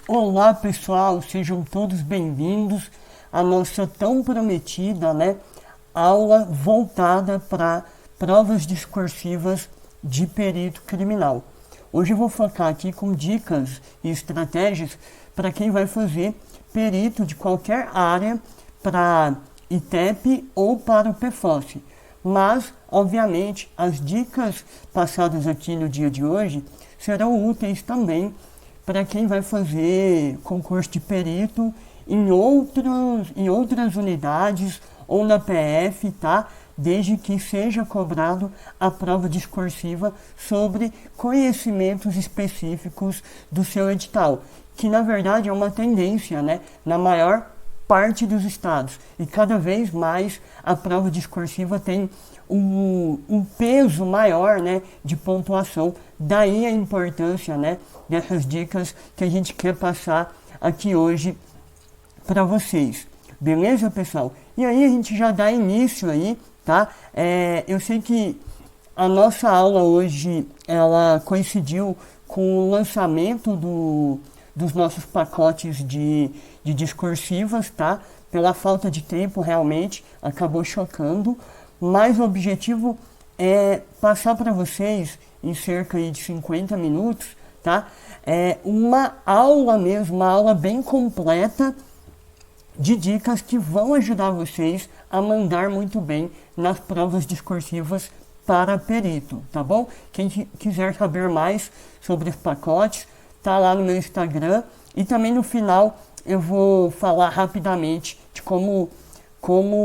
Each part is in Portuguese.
Olá pessoal, sejam todos bem-vindos à nossa tão prometida, aula voltada para provas discursivas de perito criminal. Hoje eu vou focar aqui com dicas e estratégias para quem vai fazer perito de qualquer área para ITEP ou para o PFOS. Mas, obviamente, as dicas passadas aqui no dia de hoje serão úteis também para quem vai fazer concurso de perito em outras unidades ou na PF, tá? Desde que seja cobrado a prova discursiva sobre conhecimentos específicos do seu edital, que na verdade é uma tendência, na maior parte dos estados. E cada vez mais a prova discursiva tem um peso maior, de pontuação. Daí a importância, dessas dicas que a gente quer passar aqui hoje para vocês. Beleza, pessoal? E aí a gente já dá início aí, tá? Eu sei que a nossa aula hoje, ela coincidiu com o lançamento dos nossos pacotes de discursivas, tá? Pela falta de tempo, realmente, acabou chocando, mas o objetivo é passar para vocês, em cerca de 50 minutos, tá? Uma aula mesmo, uma aula bem completa de dicas que vão ajudar vocês a mandar muito bem nas provas discursivas para perito, tá bom? Quem quiser saber mais sobre os pacotes, tá lá no meu Instagram, e também no final eu vou falar rapidamente de como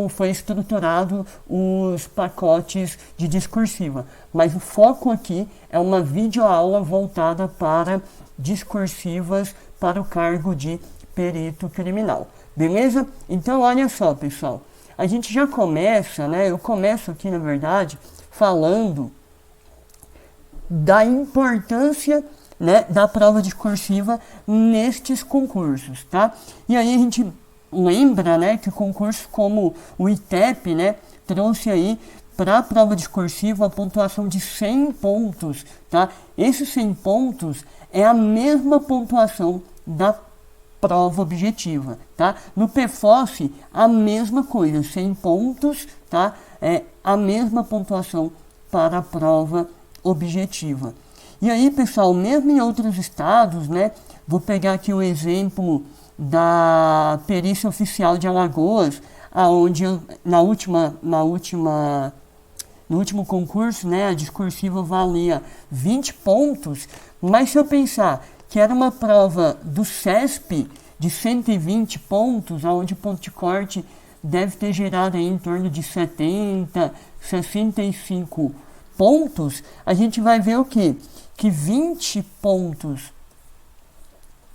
foi estruturado os pacotes de discursiva. Mas o foco aqui é uma videoaula voltada para discursivas para o cargo de perito criminal. Beleza? Então, olha só, pessoal. A gente já começa, eu começo aqui, na verdade, falando da importância da prova discursiva nestes concursos, tá? E aí a gente lembra, que concursos como o ITEP, trouxe aí para a prova discursiva a pontuação de 100 pontos, tá? Esses 100 pontos é a mesma pontuação da prova objetiva, tá? No PFOS, a mesma coisa, 100 pontos, tá? É a mesma pontuação para a prova objetiva. E aí, pessoal, mesmo em outros estados, vou pegar aqui o exemplo da Perícia Oficial de Alagoas, aonde no último concurso, a discursiva valia 20 pontos, mas se eu pensar que era uma prova do CESP de 120 pontos, onde o ponto de corte deve ter gerado aí em torno de 70, 65 pontos, a gente vai ver o quê? Que 20 pontos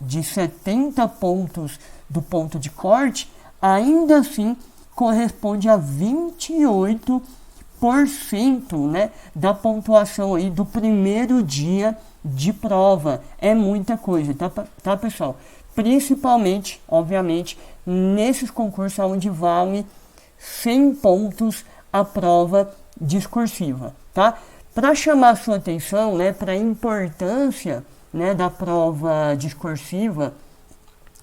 de 70 pontos do ponto de corte, ainda assim corresponde a 28%, da pontuação aí do primeiro dia de prova. É muita coisa, tá pessoal? Principalmente, obviamente, nesses concursos onde vale 100 pontos a prova discursiva, tá? Para chamar a sua atenção, para a importância da prova discursiva,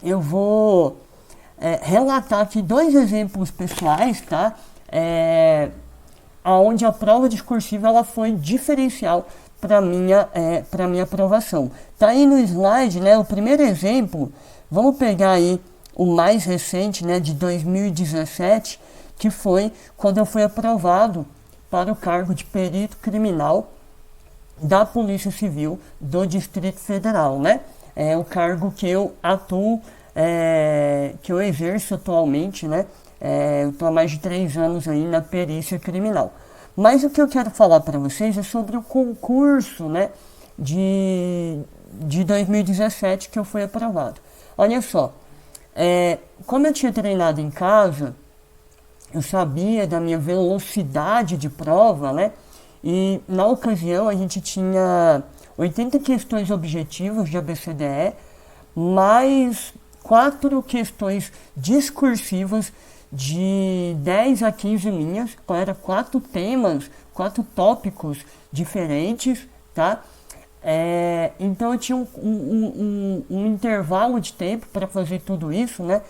eu vou relatar aqui 2 exemplos pessoais, tá? Onde a prova discursiva ela foi diferencial para minha aprovação. Tá aí no slide, o primeiro exemplo. Vamos pegar aí o mais recente, de 2017, que foi quando eu fui aprovado para o cargo de perito criminal da Polícia Civil do Distrito Federal, É o cargo que eu atuo, que eu exerço atualmente, eu estou há mais de 3 anos aí na perícia criminal. Mas o que eu quero falar para vocês é sobre o concurso, de 2017 que eu fui aprovado. Olha só, como eu tinha treinado em casa, eu sabia da minha velocidade de prova, e na ocasião a gente tinha 80 questões objetivas de ABCDE, mais 4 questões discursivas de 10 a 15 linhas, era 4 temas, 4 tópicos diferentes, tá? Então eu tinha um intervalo de tempo para fazer tudo isso, né?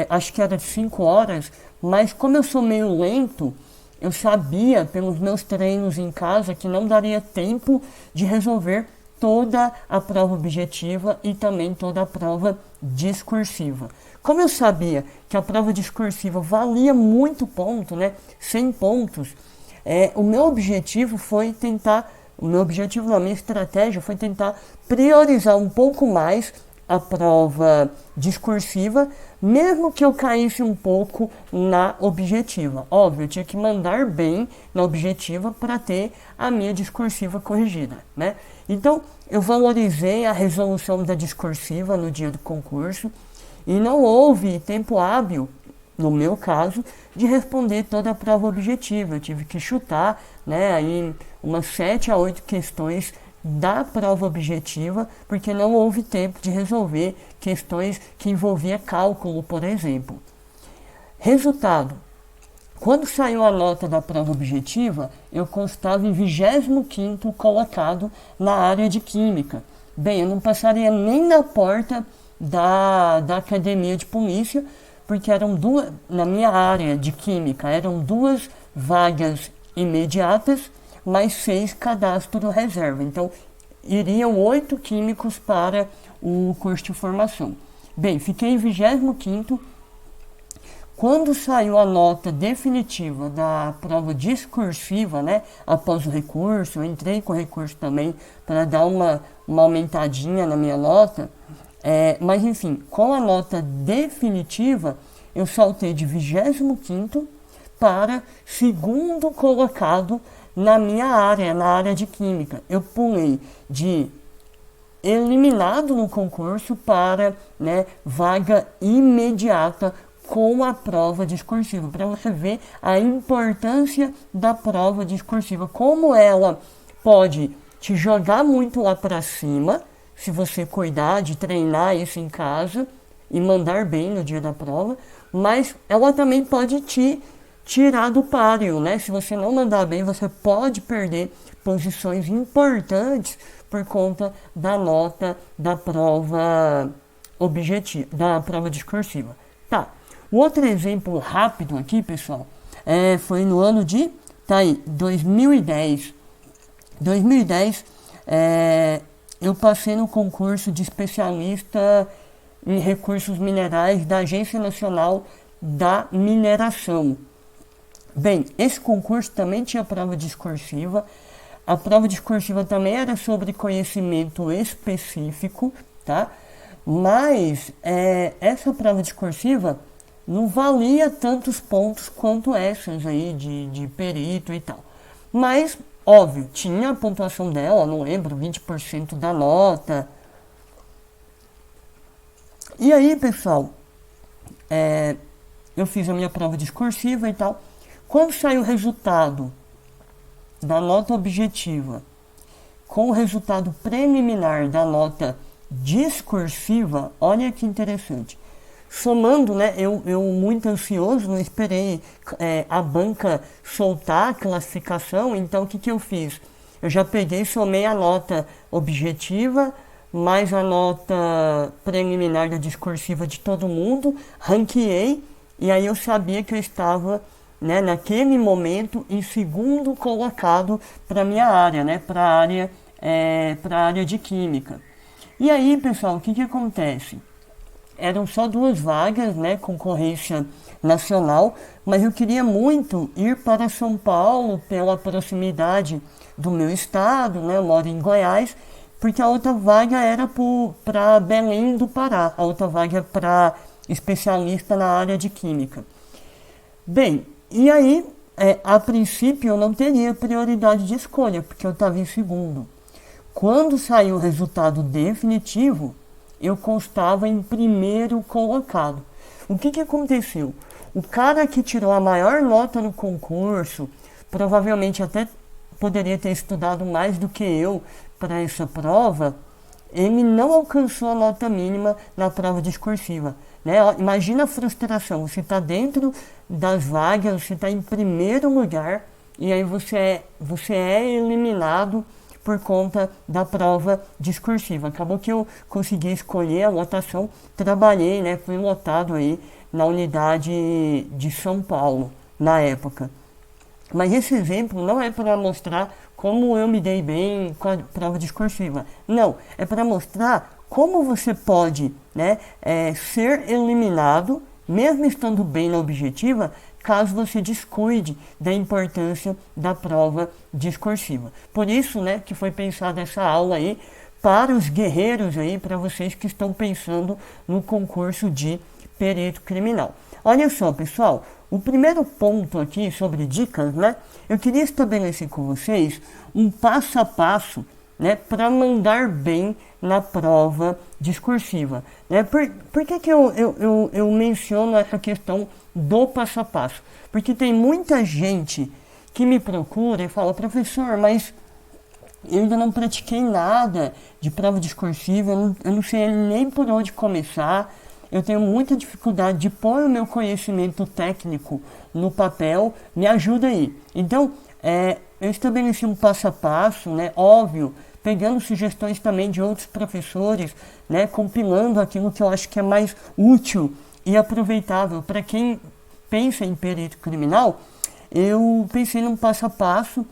Acho que era de 5 horas, mas como eu sou meio lento, eu sabia pelos meus treinos em casa que não daria tempo de resolver toda a prova objetiva e também toda a prova discursiva. Como eu sabia que a prova discursiva valia muito ponto, né, 100 pontos, o meu objetivo foi tentar, o meu objetivo na minha estratégia foi tentar priorizar um pouco mais a prova discursiva, mesmo que eu caísse um pouco na objetiva. Óbvio, eu tinha que mandar bem na objetiva para ter a minha discursiva corrigida, né? Então, eu valorizei a resolução da discursiva no dia do concurso e não houve tempo hábil, no meu caso, de responder toda a prova objetiva. Eu tive que chutar, né, aí umas 7 a 8 questões da prova objetiva, porque não houve tempo de resolver questões que envolviam cálculo, por exemplo. Resultado: quando saiu a nota da prova objetiva, eu constava em 25º colocado na área de Química. Bem, eu não passaria nem na porta da academia de polícia, porque eram duas, na minha área de Química, eram 2 vagas imediatas, mais 6 cadastro reserva. Então, iriam 8 químicos para o curso de formação. Bem, fiquei em 25º. Quando saiu a nota definitiva da prova discursiva, né, após o recurso, eu entrei com o recurso também para dar uma aumentadinha na minha nota, mas enfim, com a nota definitiva, eu saltei de 25º para 2º colocado na minha área, na área de Química. Eu pulei de eliminado no concurso para, né, vaga imediata com a prova discursiva, para você ver a importância da prova discursiva, como ela pode te jogar muito lá para cima, se você cuidar de treinar isso em casa e mandar bem no dia da prova, mas ela também pode te tirar do páreo, né? Se você não mandar bem, você pode perder posições importantes por conta da nota da prova objetiva, da prova discursiva. Tá. O outro exemplo rápido aqui, pessoal, foi no ano de, 2010. 2010, eu passei no concurso de especialista em recursos minerais da Agência Nacional da Mineração. Bem, esse concurso também tinha prova discursiva. A prova discursiva também era sobre conhecimento específico, tá? Mas essa prova discursiva não valia tantos pontos quanto essas aí de perito e tal. Mas, óbvio, tinha a pontuação dela, não lembro, 20% da nota. E aí, pessoal, eu fiz a minha prova discursiva e tal. Quando saiu o resultado da nota objetiva com o resultado preliminar da nota discursiva, olha que interessante. Somando, né, eu muito ansioso, não esperei a banca soltar a classificação, então o que eu fiz? Eu já peguei e somei a nota objetiva, mais a nota preliminar da discursiva de todo mundo, ranqueei, e aí eu sabia que eu estava, né, naquele momento em 2º colocado para minha área, né, para a área de Química. E aí, pessoal, o que acontece? Eram só 2 vagas, né, concorrência nacional, mas eu queria muito ir para São Paulo pela proximidade do meu estado, né, eu moro em Goiás, porque a outra vaga era para Belém do Pará, a outra vaga para especialista na área de Química. Bem, e aí, a princípio eu não teria prioridade de escolha, porque eu estava em 2º. Quando saiu o resultado definitivo, eu constava em 1º colocado. O que aconteceu? O cara que tirou a maior nota no concurso, provavelmente até poderia ter estudado mais do que eu para essa prova, ele não alcançou a nota mínima na prova discursiva. Né? Imagina a frustração, você está dentro das vagas, você está em 1º lugar, e aí você é eliminado por conta da prova discursiva. Acabou que eu consegui escolher a lotação, trabalhei, né, fui lotado aí na unidade de São Paulo, na época. Mas esse exemplo não é para mostrar como eu me dei bem com a prova discursiva. Não, é para mostrar como você pode, né, ser eliminado, mesmo estando bem na objetiva, caso você descuide da importância da prova discursiva. Por isso, né, que foi pensada essa aula aí para os guerreiros aí, para vocês que estão pensando no concurso de perito criminal. Olha só, pessoal, o primeiro ponto aqui sobre dicas, né, eu queria estabelecer com vocês um passo a passo, né, para mandar bem na prova discursiva. Né? Por que eu menciono essa questão do passo a passo? Porque tem muita gente que me procura e fala, professor, mas eu ainda não pratiquei nada de prova discursiva, eu não sei nem por onde começar, eu tenho muita dificuldade de pôr o meu conhecimento técnico no papel, me ajuda aí. Então, eu estabeleci um passo a passo, né, óbvio, pegando sugestões também de outros professores, né, compilando aquilo que eu acho que é mais útil e aproveitável para quem pensa em perito criminal. Eu pensei num passo a passo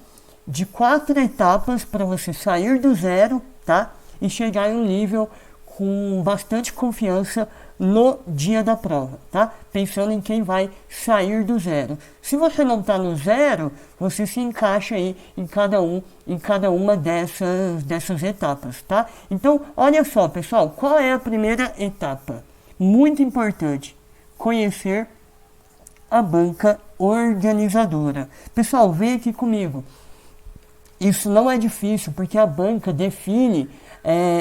de 4 etapas para você sair do zero, tá, e chegar em um nível com bastante confiança no dia da prova, tá? Pensando em quem vai sair do zero. Se você não está no zero, você se encaixa aí em cada uma dessas etapas, tá? Então, olha só, pessoal, qual é a primeira etapa? Muito importante, conhecer a banca organizadora. Pessoal, vem aqui comigo. Isso não é difícil, porque a banca define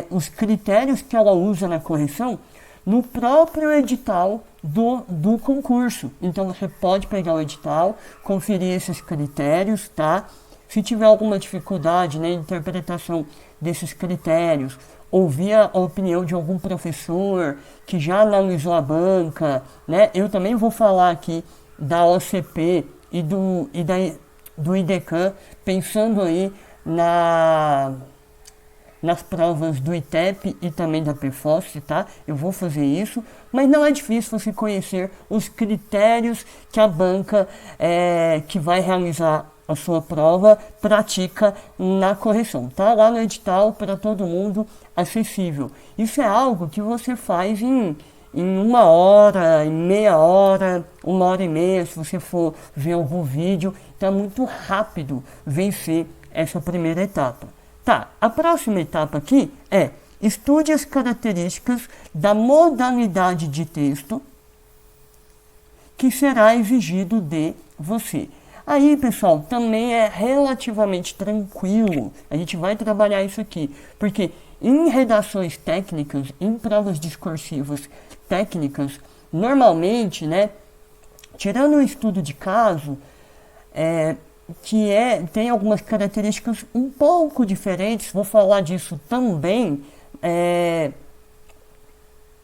os critérios que ela usa na correção no próprio edital do concurso. Então você pode pegar o edital, conferir esses critérios, tá? Se tiver alguma dificuldade na interpretação desses critérios, ouvir a opinião de algum professor que já analisou a banca, né? Eu também vou falar aqui da OCP e do IDECAN, pensando aí nas provas do ITEP e também da PFOS, tá? Eu vou fazer isso, mas não é difícil você conhecer os critérios que a banca que vai realizar a sua prova pratica na correção. Tá lá no edital para todo mundo, acessível. Isso é algo que você faz em 1 hora, em meia hora, 1h30, se você for ver algum vídeo. Então é muito rápido vencer essa primeira etapa. Tá, a próxima etapa aqui é estude as características da modalidade de texto que será exigido de você. Aí, pessoal, também é relativamente tranquilo. A gente vai trabalhar isso aqui, porque em redações técnicas, em provas discursivas técnicas, normalmente, né, tirando o estudo de caso, tem algumas características um pouco diferentes, vou falar disso também.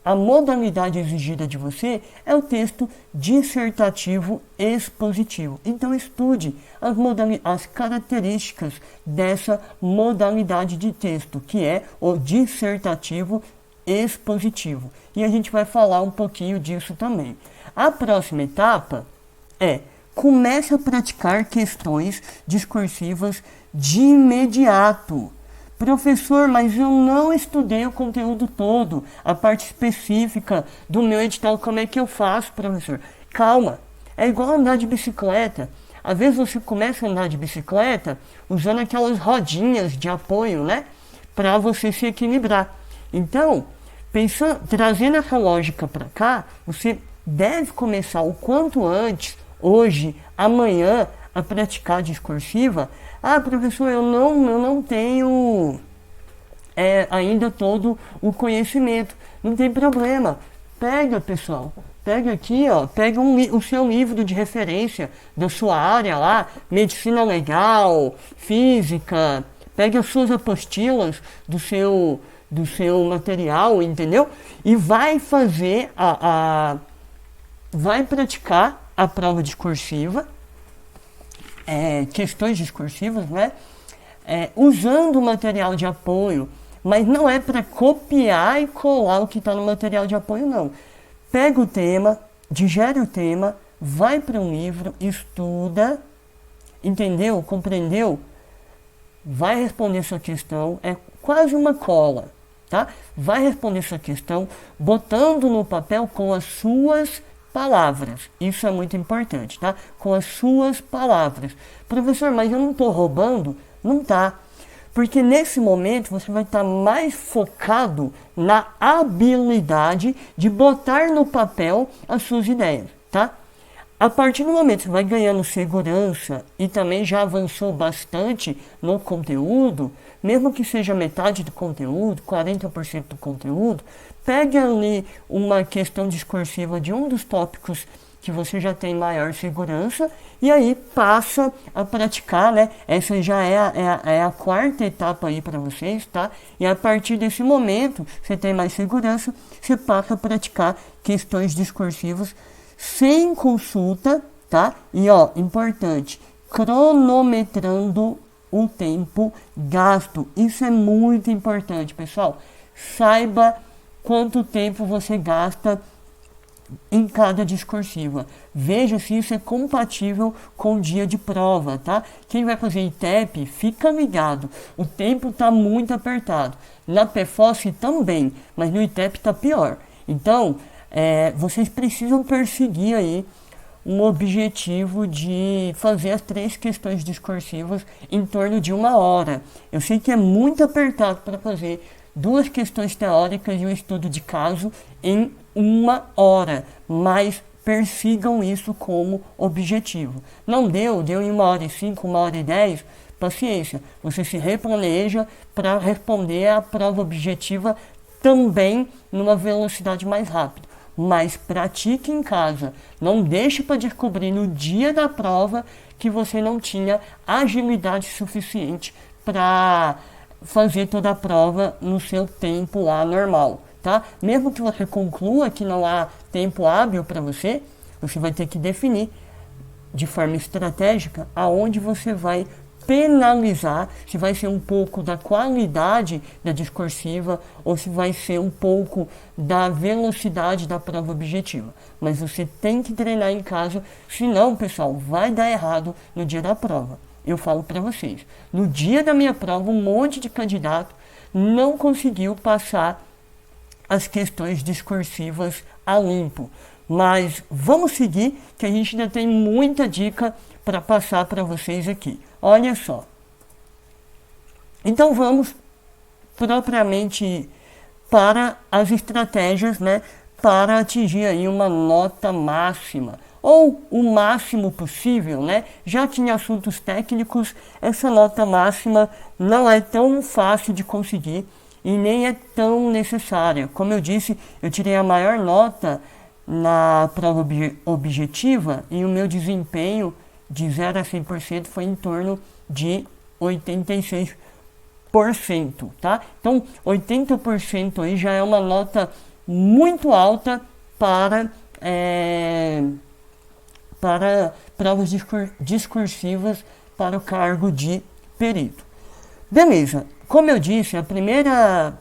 A modalidade exigida de você é o texto dissertativo expositivo. Então estude as características dessa modalidade de texto, que é o dissertativo expositivo. E a gente vai falar um pouquinho disso também. A próxima etapa comece a praticar questões discursivas de imediato. Professor, mas eu não estudei o conteúdo todo, a parte específica do meu edital, como é que eu faço, professor? Calma, é igual andar de bicicleta. Às vezes você começa a andar de bicicleta usando aquelas rodinhas de apoio, né? Para você se equilibrar. Então, trazendo essa lógica para cá, você deve começar o quanto antes, hoje, amanhã, a praticar discursiva. Ah, professor, eu não tenho ainda todo o conhecimento. Não tem problema. Pega, pessoal. Pega aqui, ó. Pega o seu livro de referência da sua área lá. Medicina legal, física. Pega as suas apostilas do seu material, entendeu? E vai fazer vai praticar a prova discursiva. Questões discursivas, né? usando o material de apoio, mas não é para copiar e colar o que está no material de apoio, não. Pega o tema, digere o tema, vai para um livro, estuda, entendeu? Compreendeu? Vai responder essa questão, é quase uma cola, tá? Vai responder essa questão botando no papel com as suas palavras. Isso é muito importante, tá? Com as suas palavras. Professor, mas eu não estou roubando? Não tá. Porque nesse momento você vai estar mais focado na habilidade de botar no papel as suas ideias, tá? A partir do momento que você vai ganhando segurança e também já avançou bastante no conteúdo, mesmo que seja metade do conteúdo, 40% do conteúdo, pegue ali uma questão discursiva de um dos tópicos que você já tem maior segurança e aí passa a praticar, né? Essa já é a quarta etapa aí para vocês, tá? E a partir desse momento, você tem mais segurança, você passa a praticar questões discursivas sem consulta, tá? E ó, importante, cronometrando o tempo gasto. Isso é muito importante, pessoal. Saiba quanto tempo você gasta em cada discursiva. Veja se isso é compatível com o dia de prova, tá? Quem vai fazer ITEP, fica ligado. O tempo está muito apertado. Na PFOS também, mas no ITEP está pior. Então, vocês precisam perseguir aí um objetivo de fazer as 3 questões discursivas em torno de 1 hora. Eu sei que é muito apertado para fazer 2 questões teóricas e um estudo de caso em 1 hora, mas persigam isso como objetivo. Não deu em 1h05, 1h10, paciência, você se replaneja para responder a prova objetiva também numa velocidade mais rápida. Mas pratique em casa, não deixe para descobrir no dia da prova que você não tinha agilidade suficiente para fazer toda a prova no seu tempo lá normal, tá? Mesmo que você conclua que não há tempo hábil para você, você vai ter que definir de forma estratégica aonde você vai penalizar, se vai ser um pouco da qualidade da discursiva ou se vai ser um pouco da velocidade da prova objetiva. Mas você tem que treinar em casa, senão, pessoal, vai dar errado no dia da prova. Eu falo para vocês, no dia da minha prova, um monte de candidato não conseguiu passar as questões discursivas a limpo. Mas vamos seguir, que a gente ainda tem muita dica para passar para vocês aqui. Olha só. Então vamos propriamente para as estratégias, né, para atingir aí uma nota máxima, ou o máximo possível, né? Já que em assuntos técnicos, essa nota máxima não é tão fácil de conseguir e nem é tão necessária. Como eu disse, eu tirei a maior nota na prova objetiva e o meu desempenho de 0 a 100% foi em torno de 86%, tá? Então, 80% aí já é uma nota muito alta para provas discursivas para o cargo de perito. Beleza, como eu disse, a primeira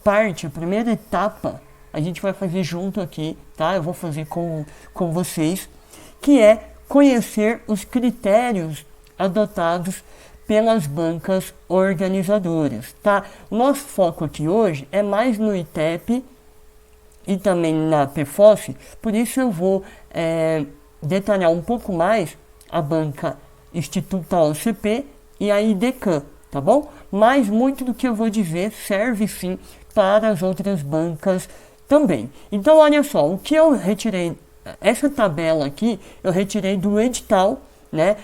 parte, a primeira etapa, a gente vai fazer junto aqui, tá? Eu vou fazer com vocês, que é conhecer os critérios adotados pelas bancas organizadoras, tá? Nosso foco aqui hoje é mais no ITEP e também na PFOS, por isso eu vou detalhar um pouco mais a banca Instituto OCP e a IDECAM, tá bom? Mas muito do que eu vou dizer serve sim para as outras bancas também. Então olha só, o que eu retirei, essa tabela aqui eu retirei do edital, né,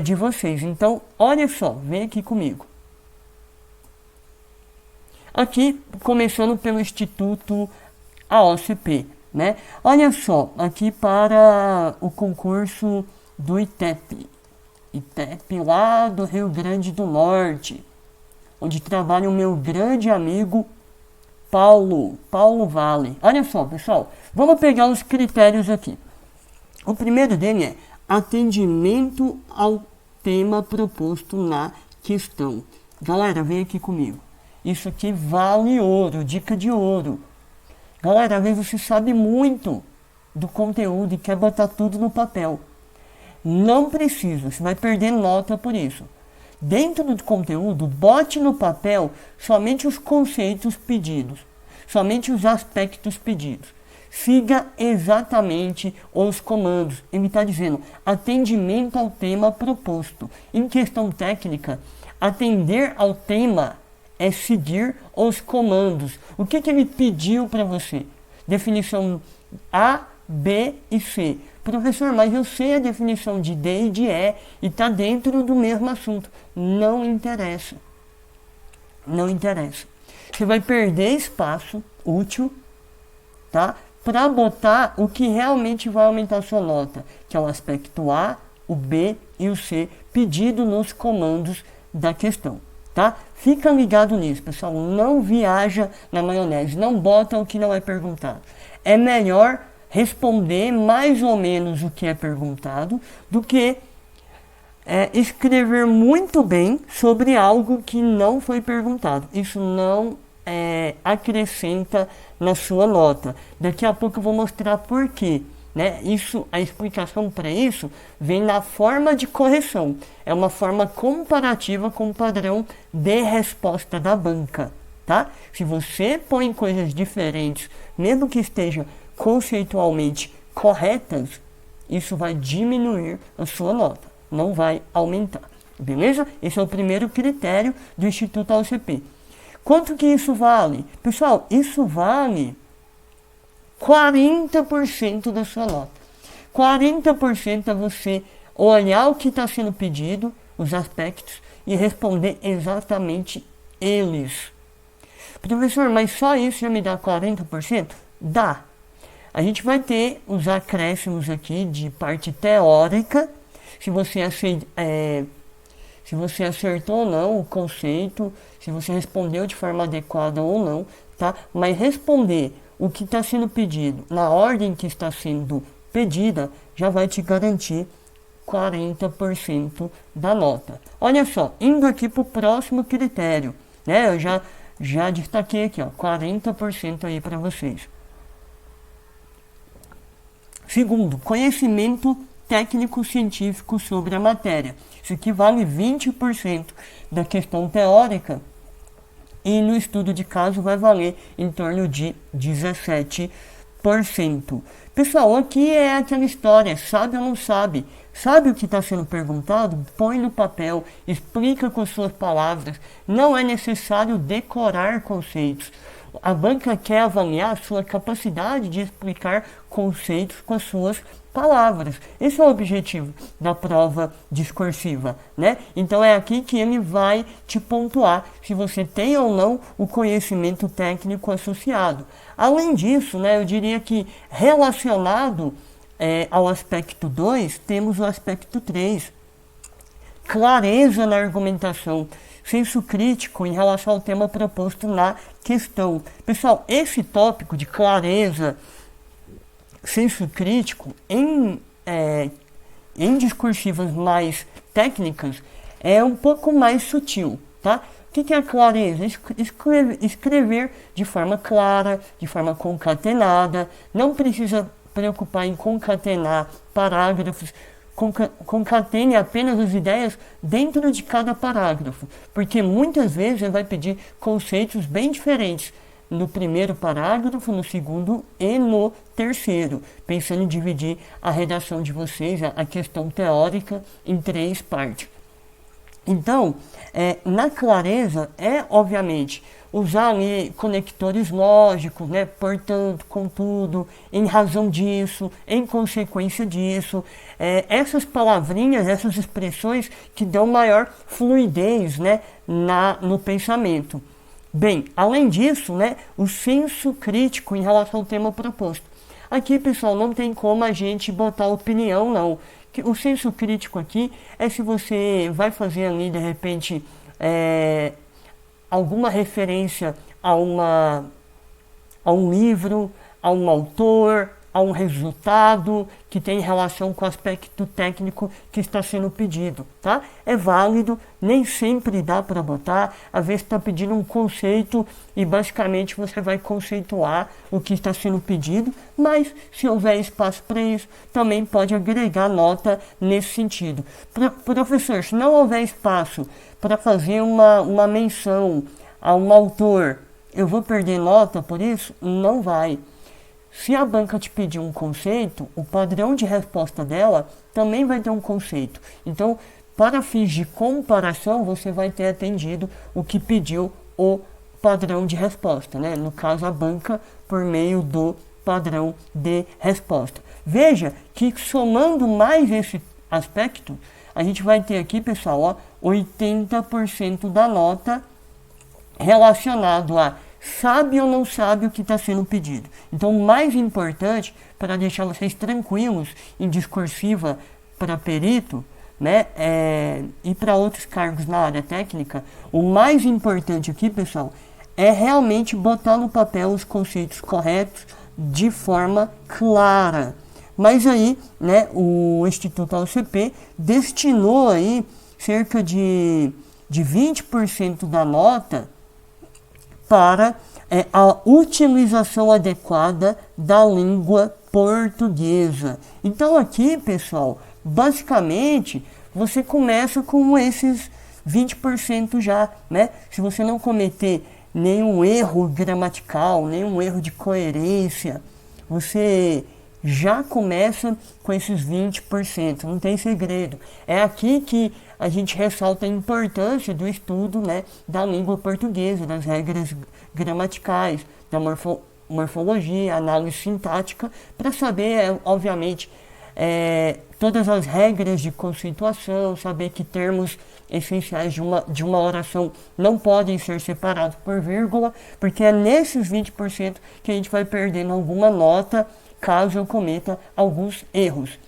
de vocês. Então olha só, vem aqui comigo. Aqui começando pelo Instituto AOCP, né? Olha só, aqui para o concurso do ITEP lá do Rio Grande do Norte, onde trabalha o meu grande amigo Paulo Vale. Olha só, pessoal, vamos pegar os critérios aqui. O primeiro dele é atendimento ao tema proposto na questão. Galera, vem aqui comigo. Isso aqui vale ouro, dica de ouro. Galera, às vezes você sabe muito do conteúdo e quer botar tudo no papel. Não precisa, você vai perder nota por isso. Dentro do conteúdo, bote no papel somente os conceitos pedidos, somente os aspectos pedidos. Siga exatamente os comandos. Ele está dizendo atendimento ao tema proposto. Em questão técnica, atender ao tema é seguir os comandos. O que ele pediu para você? Definição A, B e C. Professor, mas eu sei a definição de D e de E e está dentro do mesmo assunto. Não interessa. Não interessa. Você vai perder espaço útil, tá? Para botar o que realmente vai aumentar a sua nota, que é o aspecto A, o B e o C, pedido nos comandos da questão, tá? Fica ligado nisso, pessoal. Não viaja na maionese, não bota o que não é perguntado. É melhor responder mais ou menos o que é perguntado do que escrever muito bem sobre algo que não foi perguntado. Isso não acrescenta na sua nota. Daqui a pouco eu vou mostrar por quê. Né? A explicação para isso vem na forma de correção. É uma forma comparativa com o padrão de resposta da banca. Tá? Se você põe coisas diferentes, mesmo que esteja conceitualmente corretas, isso vai diminuir a sua nota, não vai aumentar, beleza? Esse é o primeiro critério do Instituto AOCP. Quanto que isso vale? Pessoal, isso vale 40% da sua nota. 40% é você olhar o que está sendo pedido, os aspectos, e responder exatamente eles. Professor, mas só isso já me dá 40%? Dá. A gente vai ter os acréscimos aqui de parte teórica, se você acertou ou não o conceito, se você respondeu de forma adequada ou não, tá? Mas responder o que está sendo pedido na ordem que está sendo pedida já vai te garantir 40% da nota. Olha só, indo aqui para o próximo critério, né? Eu já destaquei aqui, ó, 40% aí para vocês. Segundo, conhecimento técnico-científico sobre a matéria. Isso aqui vale 20% da questão teórica e no estudo de caso vai valer em torno de 17%. Pessoal, aqui é aquela história, sabe ou não sabe? Sabe o que está sendo perguntado? Põe no papel, explica com suas palavras. Não é necessário decorar conceitos. A banca quer avaliar a sua capacidade de explicar conceitos com as suas palavras. Esse é o objetivo da prova discursiva, né? Então é aqui que ele vai te pontuar se você tem ou não o conhecimento técnico associado. Além disso, né, eu diria que relacionado ao aspecto 2, temos o aspecto 3. Clareza na argumentação. Senso crítico em relação ao tema proposto na questão. Pessoal, esse tópico de clareza, senso crítico em discursivas mais técnicas é um pouco mais sutil, tá? O que é a clareza? Escrever de forma clara, de forma concatenada, não precisa preocupar em concatenar parágrafos, concatene apenas as ideias dentro de cada parágrafo, porque muitas vezes ele vai pedir conceitos bem diferentes no primeiro parágrafo, no segundo e no terceiro, pensando em dividir a redação de vocês, a questão teórica, em 3 partes. Então, na clareza, obviamente, usar ali conectores lógicos, né? Portanto, contudo, em razão disso, em consequência disso, essas palavrinhas, essas expressões que dão maior fluidez, né? No pensamento. Bem, além disso, né? O senso crítico em relação ao tema proposto. Aqui, pessoal, não tem como a gente botar opinião, não. O senso crítico aqui é se você vai fazer ali, de repente, alguma referência a um livro, a um autor, a um resultado que tem relação com o aspecto técnico que está sendo pedido, tá? É válido, nem sempre dá para botar, às vezes está pedindo um conceito e basicamente você vai conceituar o que está sendo pedido, mas se houver espaço para isso, também pode agregar nota nesse sentido. Professor, se não houver espaço para fazer uma menção a um autor, eu vou perder nota por isso? Não vai. Se a banca te pedir um conceito, o padrão de resposta dela também vai ter um conceito. Então, para fins de comparação, você vai ter atendido o que pediu o padrão de resposta, né? No caso, a banca, por meio do padrão de resposta. Veja que somando mais esse aspecto, a gente vai ter aqui, pessoal, ó, 80% da nota relacionado a sabe ou não sabe o que está sendo pedido. Então, o mais importante, para deixar vocês tranquilos em discursiva para perito, né, e para outros cargos na área técnica, o mais importante aqui, pessoal, é realmente botar no papel os conceitos corretos de forma clara. Mas aí, né, o Instituto AOCP destinou aí cerca de 20% da nota para a utilização adequada da língua portuguesa. Então aqui, pessoal, basicamente, você começa com esses 20% já, né? Se você não cometer nenhum erro gramatical, nenhum erro de coerência, você já começa com esses 20%, não tem segredo. É aqui que a gente ressalta a importância do estudo, né, da língua portuguesa, das regras gramaticais, da morfologia, análise sintática, para saber, obviamente, todas as regras de conceituação, saber que termos essenciais de uma oração não podem ser separados por vírgula, porque é nesses 20% que a gente vai perdendo alguma nota caso eu cometa alguns erros.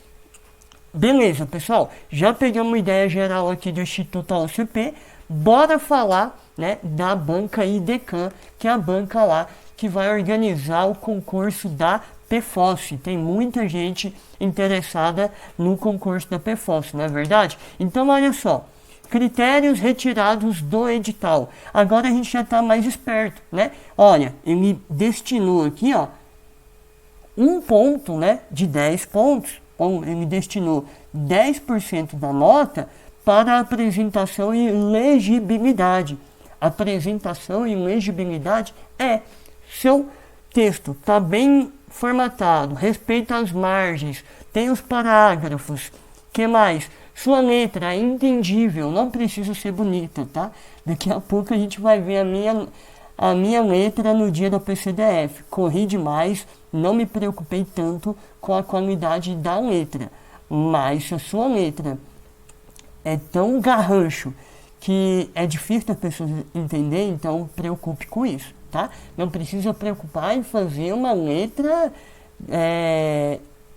Beleza, pessoal, já pegamos uma ideia geral aqui do Instituto AOCP, bora falar, né, da banca IDECAM, que é a banca lá que vai organizar o concurso da PFOS. Tem muita gente interessada no concurso da PFOS, não é verdade? Então, olha só, critérios retirados do edital. Agora a gente já está mais esperto, né? Olha, ele destinou aqui, ó, um ponto, né, de 10 pontos, ele destinou 10% da nota para apresentação e legibilidade. Apresentação e legibilidade é seu texto está bem formatado, respeita as margens, tem os parágrafos, que mais? Sua letra é entendível, não precisa ser bonita, tá? Daqui a pouco a gente vai ver a minha letra no dia da PCDF. Corri demais, não me preocupei tanto com a qualidade da letra. Mas se a sua letra é tão garrancho que é difícil da pessoa entender, então preocupe com isso, tá? Não precisa preocupar em fazer uma letra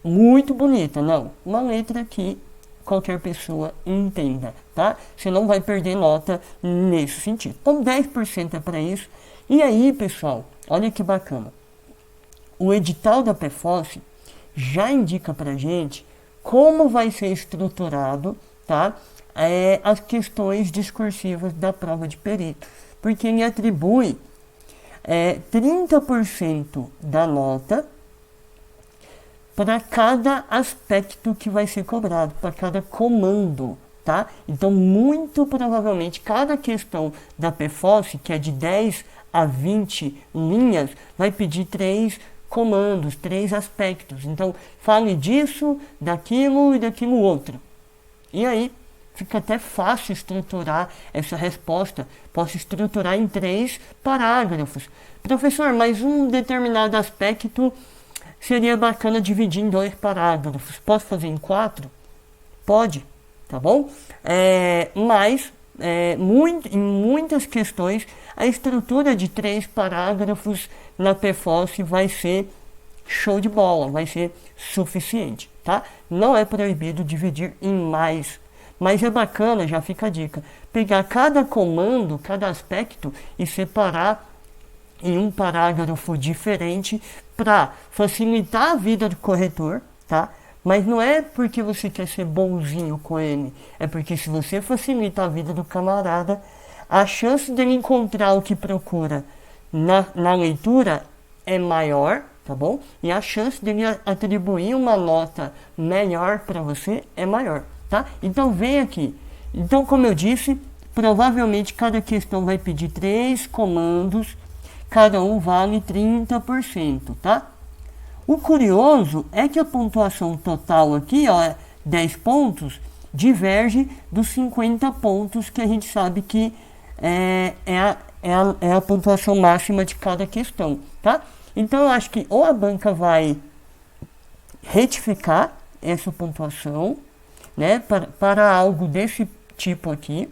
muito bonita, não. Uma letra que qualquer pessoa entenda, tá? Você não vai perder nota nesse sentido. Então 10% é para isso. E aí, pessoal, olha que bacana. O edital da PFOS já indica pra gente como vai ser estruturado, tá? As questões discursivas da prova de perito. Porque ele atribui 30% da nota para cada aspecto que vai ser cobrado, para cada comando, tá? Então, muito provavelmente, cada questão da PFOS, que é de 10 a 20 linhas, vai pedir 3 comandos, 3 aspectos. Então, fale disso, daquilo e daquilo outro. E aí, fica até fácil estruturar essa resposta. Posso estruturar em 3 parágrafos. Professor, mas um determinado aspecto seria bacana dividir em 2 parágrafos. Posso fazer em 4? Pode, tá bom? Mas em muitas questões a estrutura de 3 parágrafos na PFOS vai ser show de bola, vai ser suficiente, tá? Não é proibido dividir em mais, mas é bacana, já fica a dica, pegar cada comando, cada aspecto e separar em um parágrafo diferente para facilitar a vida do corretor, tá? Mas não é porque você quer ser bonzinho com ele, é porque se você facilita a vida do camarada, a chance dele encontrar o que procura na leitura é maior, tá bom? E a chance dele atribuir uma nota melhor para você é maior, tá? Então vem aqui. Então, como eu disse, provavelmente cada questão vai pedir 3 comandos, cada um vale 30%, tá? O curioso é que a pontuação total aqui, ó, 10 pontos, diverge dos 50 pontos que a gente sabe que é a pontuação máxima de cada questão, tá? Então eu acho que ou a banca vai retificar essa pontuação, né, para algo desse tipo aqui.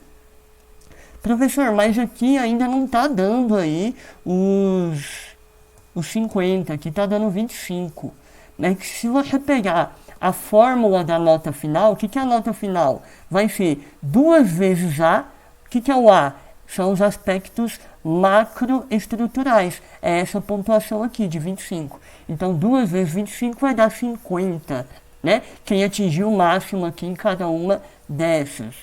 Professor, mas aqui ainda não está dando aí os 50, aqui está dando 25. Né? Que se você pegar a fórmula da nota final, o que é a nota final? Vai ser 2 vezes A. O que é o A? São os aspectos macroestruturais. É essa pontuação aqui de 25. Então 2 vezes 25 vai dar 50. Né? Quem atingiu o máximo aqui em cada uma dessas.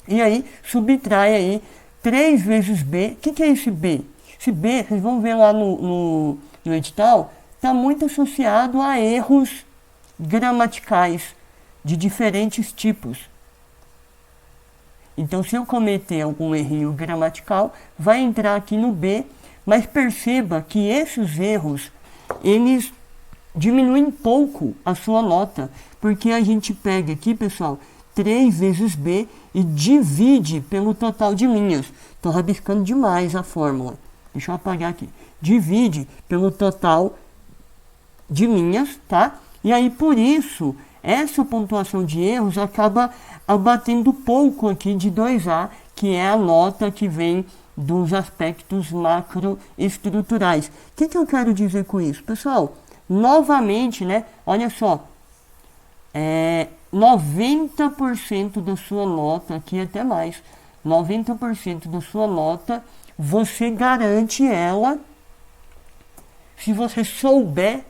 E aí subtrai aí 3 vezes B. O que é esse B? Esse B, vocês vão ver lá no edital, está muito associado a erros gramaticais de diferentes tipos. Então, se eu cometer algum errinho gramatical, vai entrar aqui no B, mas perceba que esses erros, eles diminuem pouco a sua nota, porque a gente pega aqui, pessoal, 3 vezes B e divide pelo total de linhas. Estou rabiscando demais a fórmula. Deixa eu apagar aqui. Divide pelo total de linhas, tá? E aí, por isso, essa pontuação de erros acaba abatendo pouco aqui de 2A, que é a nota que vem dos aspectos macroestruturais. O que eu quero dizer com isso? Pessoal, novamente, né? Olha só. 90% da sua nota, aqui até mais, 90% da sua nota, você garante ela se você souber,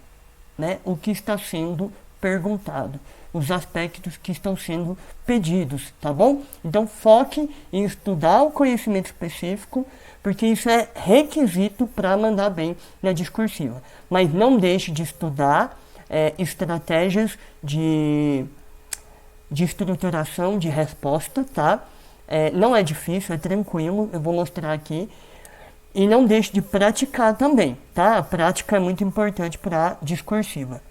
né, o que está sendo perguntado, os aspectos que estão sendo pedidos, tá bom? Então foque em estudar o conhecimento específico, porque isso é requisito para mandar bem na discursiva. Mas não deixe de estudar estratégias de estruturação de resposta, tá? Não é difícil, é tranquilo, eu vou mostrar aqui. E não deixe de praticar também, tá? A prática é muito importante para a discursiva.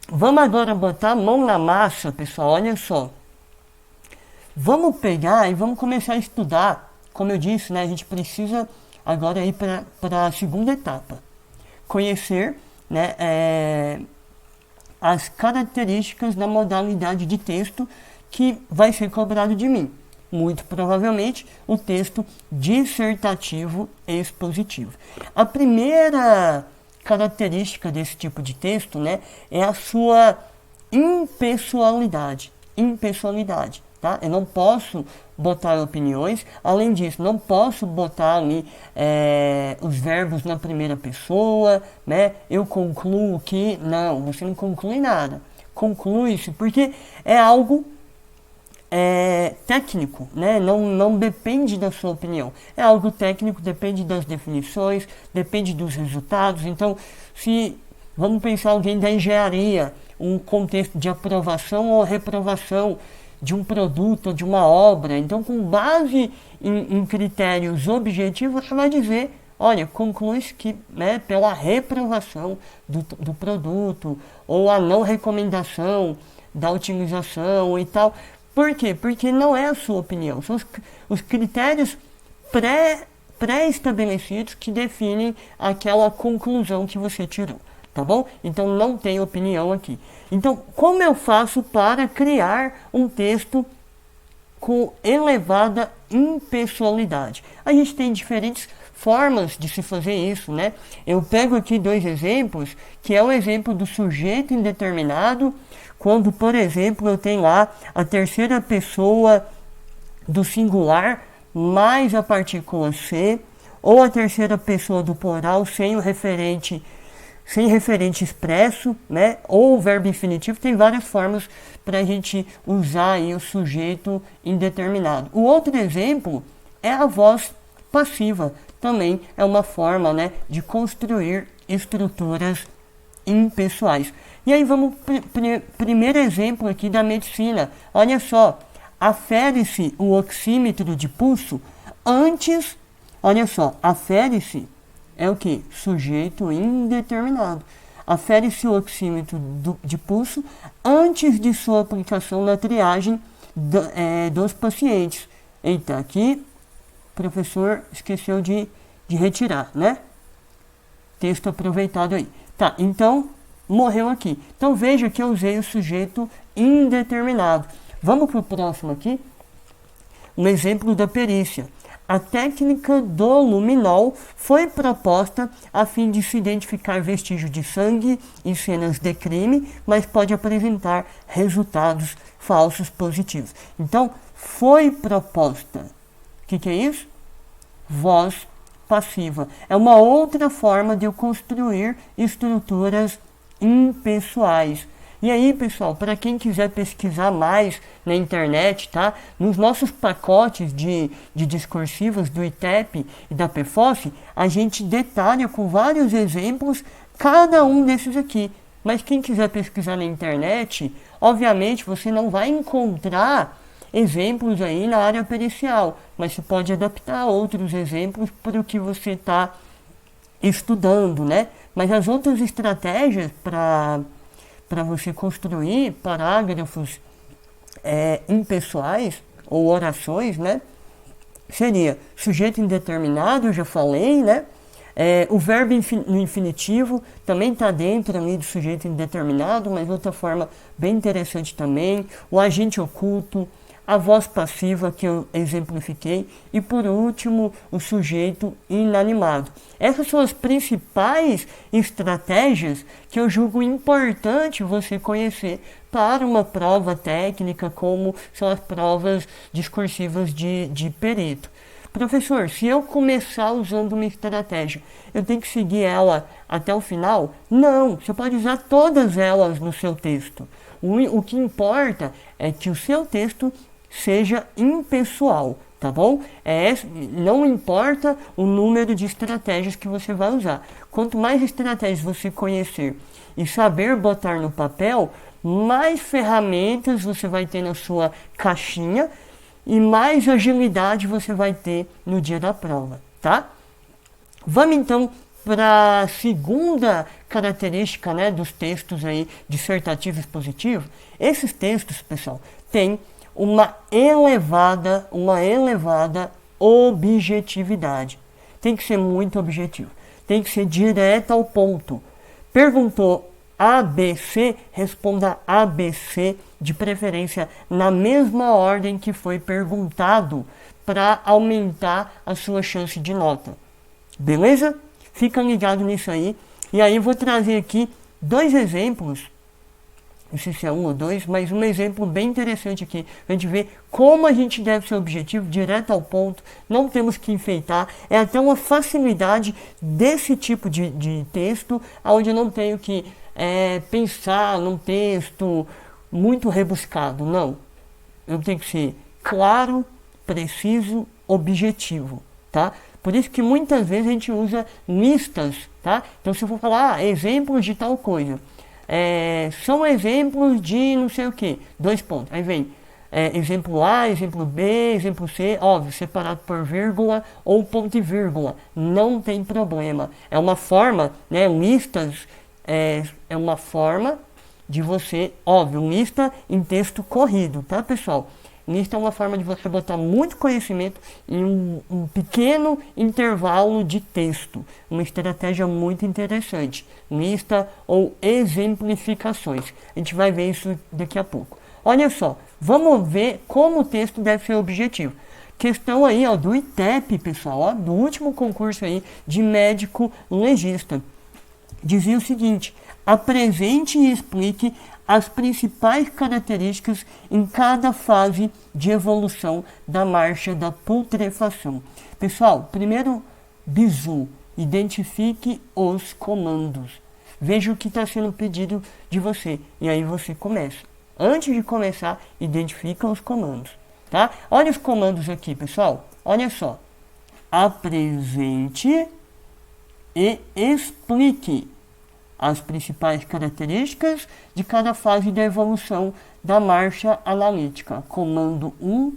Vamos agora botar a mão na massa, pessoal, olha só. Vamos pegar e vamos começar a estudar. Como eu disse, né, a gente precisa agora ir para a segunda etapa. Conhecer, né, as características da modalidade de texto que vai ser cobrado de mim. Muito provavelmente o texto dissertativo expositivo. A primeira característica desse tipo de texto, né, é a sua impessoalidade. Impessoalidade, tá? Eu não posso botar opiniões, além disso, não posso botar ali os verbos na primeira pessoa, né? Eu concluo que, não, você não conclui nada. Conclui-se, porque é algo técnico, né? Não depende da sua opinião. É algo técnico, depende das definições, depende dos resultados. Então, se vamos pensar alguém da engenharia, um contexto de aprovação ou reprovação de um produto ou de uma obra, então com base em critérios objetivos, você vai dizer, olha, conclui-se que, né, pela reprovação do produto ou a não recomendação da utilização e tal. Por quê? Porque não é a sua opinião, são os critérios pré-estabelecidos que definem aquela conclusão que você tirou, tá bom? Então não tem opinião aqui. Então, como eu faço para criar um texto com elevada impessoalidade? A gente tem diferentes formas de se fazer isso, né? Eu pego aqui 2 exemplos, que é o exemplo do sujeito indeterminado, quando, por exemplo, eu tenho lá a terceira pessoa do singular mais a partícula C, ou a terceira pessoa do plural sem referente expresso, né? Ou o verbo infinitivo. Tem várias formas para a gente usar aí o sujeito indeterminado. O outro exemplo é a voz passiva. Também é uma forma, né, de construir estruturas impessoais. E aí vamos primeiro exemplo aqui da medicina. Olha só, afere-se o oxímetro de pulso antes, olha só, afere-se é o que? Sujeito indeterminado. Afere-se o oxímetro de pulso antes de sua aplicação na triagem dos pacientes. Eita, aqui o professor esqueceu de retirar, né? Texto aproveitado aí. Tá, então morreu aqui. Então veja que eu usei o sujeito indeterminado. Vamos para o próximo aqui. Um exemplo da perícia. A técnica do luminol foi proposta a fim de se identificar vestígios de sangue em cenas de crime, mas pode apresentar resultados falsos positivos. Então, foi proposta. O que é isso? Voz passiva. É uma outra forma de eu construir estruturas impessoais. E aí, pessoal, para quem quiser pesquisar mais na internet, tá? Nos nossos pacotes de discursivas do ITEP e da PFOF, a gente detalha com vários exemplos cada um desses aqui. Mas quem quiser pesquisar na internet, obviamente você não vai encontrar exemplos aí na área pericial, mas você pode adaptar outros exemplos para o que você está estudando, né? Mas as outras estratégias para você construir parágrafos impessoais ou orações, né? Seria sujeito indeterminado, eu já falei, né? O verbo no infinitivo também está dentro ali do sujeito indeterminado, mas outra forma bem interessante também. O agente oculto, a voz passiva que eu exemplifiquei e, por último, o sujeito inanimado. Essas são as principais estratégias que eu julgo importante você conhecer para uma prova técnica, como são as provas discursivas de perito. Professor, se eu começar usando uma estratégia, eu tenho que seguir ela até o final? Não, você pode usar todas elas no seu texto. O que importa é que o seu texto seja impessoal, tá bom? Não importa o número de estratégias que você vai usar. Quanto mais estratégias você conhecer e saber botar no papel, mais ferramentas você vai ter na sua caixinha e mais agilidade você vai ter no dia da prova, tá? Vamos então para a segunda característica, né, dos textos aí dissertativos expositivos. Esses textos, pessoal, têm uma elevada objetividade. Tem que ser muito objetivo. Tem que ser direto ao ponto. Perguntou ABC, responda ABC, de preferência na mesma ordem que foi perguntado, para aumentar a sua chance de nota. Beleza? Fica ligado nisso aí. E aí eu vou trazer aqui dois exemplos. Não sei se é um ou dois, mas um exemplo bem interessante aqui. A gente vê como a gente deve ser objetivo, direto ao ponto. Não temos que enfeitar. É até uma facilidade desse tipo de texto, onde eu não tenho que pensar num texto muito rebuscado. Não. Eu tenho que ser claro, preciso, objetivo, tá? Por isso que muitas vezes a gente usa listas, tá? Então se eu for falar, exemplos de tal coisa, são exemplos de não sei o que, 2 pontos, aí vem exemplo A, exemplo B, exemplo C, óbvio, separado por vírgula ou ponto e vírgula, não tem problema. É uma forma, né, listas é uma forma de você, óbvio, lista em texto corrido, tá, pessoal? Lista é uma forma de você botar muito conhecimento em um pequeno intervalo de texto. Uma estratégia muito interessante. Lista ou exemplificações. A gente vai ver isso daqui a pouco. Olha só, vamos ver como o texto deve ser objetivo. Questão aí, ó, do ITEP, pessoal, ó, do último concurso aí de médico legista. Dizia o seguinte: apresente e explique as principais características em cada fase de evolução da marcha da putrefação. Pessoal, primeiro bizu. Identifique os comandos. Veja o que está sendo pedido de você. E aí você começa. Antes de começar, identifica os comandos. Tá? Olha os comandos aqui, pessoal. Olha só. Apresente e explique as principais características de cada fase da evolução da marcha analítica. Comando 1,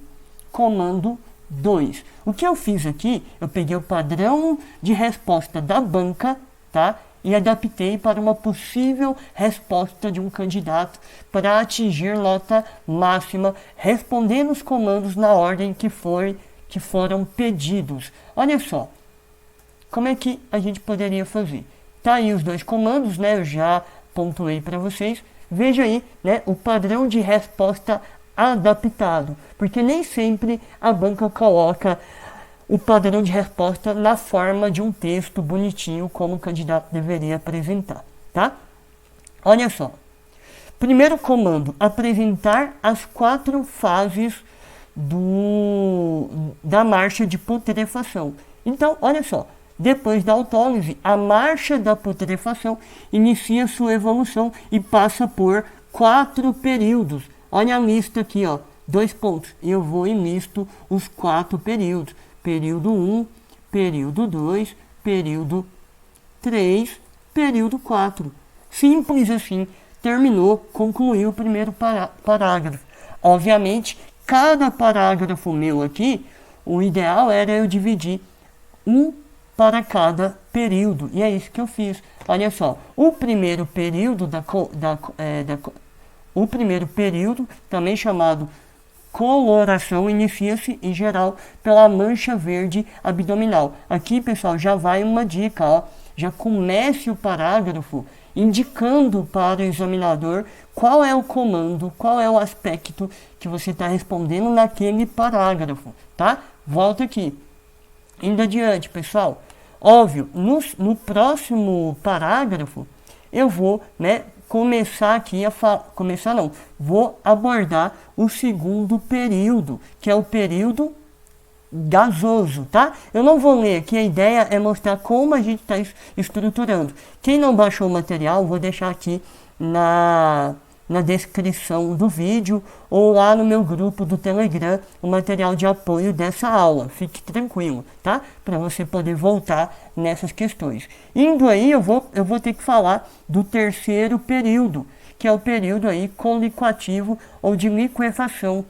comando 2. O que eu fiz aqui, eu peguei o padrão de resposta da banca, tá? E adaptei para uma possível resposta de um candidato para atingir nota máxima, respondendo os comandos na ordem que foram pedidos. Olha só, como é que a gente poderia fazer? Tá aí os dois comandos, né? Eu já pontuei para vocês. Veja aí, né, o padrão de resposta adaptado, porque nem sempre a banca coloca o padrão de resposta na forma de um texto bonitinho como o candidato deveria apresentar, tá? Olha só. Primeiro comando, apresentar as 4 fases da marcha de putrefação. Então, olha só, depois da autólise, a marcha da putrefação inicia sua evolução e passa por 4 períodos. Olha a lista aqui, ó, 2 pontos. Eu vou e listo os 4 períodos. Período 1, período 2, período 3, período 4. Simples assim, terminou, concluiu o primeiro parágrafo. Obviamente, cada parágrafo meu aqui, o ideal era eu dividir um para cada período. E é isso que eu fiz. Olha só, o primeiro período o primeiro período, também chamado coloração, inicia-se em geral pela mancha verde abdominal. Aqui, pessoal, já vai uma dica, ó. Já comece o parágrafo indicando para o examinador qual é o comando, qual é o aspecto que você está respondendo naquele parágrafo, tá? Volta aqui. Indo adiante, pessoal. Óbvio, no próximo parágrafo, eu vou, né, vou abordar o segundo período, que é o período gasoso, tá? Eu não vou ler aqui, a ideia é mostrar como a gente está estruturando. Quem não baixou o material, vou deixar aqui na descrição do vídeo ou lá no meu grupo do Telegram o material de apoio dessa aula. Fique tranquilo, tá? Para você poder voltar nessas questões. Indo aí, eu vou ter que falar do terceiro período, que é o período aí coliquativo ou de liquefação.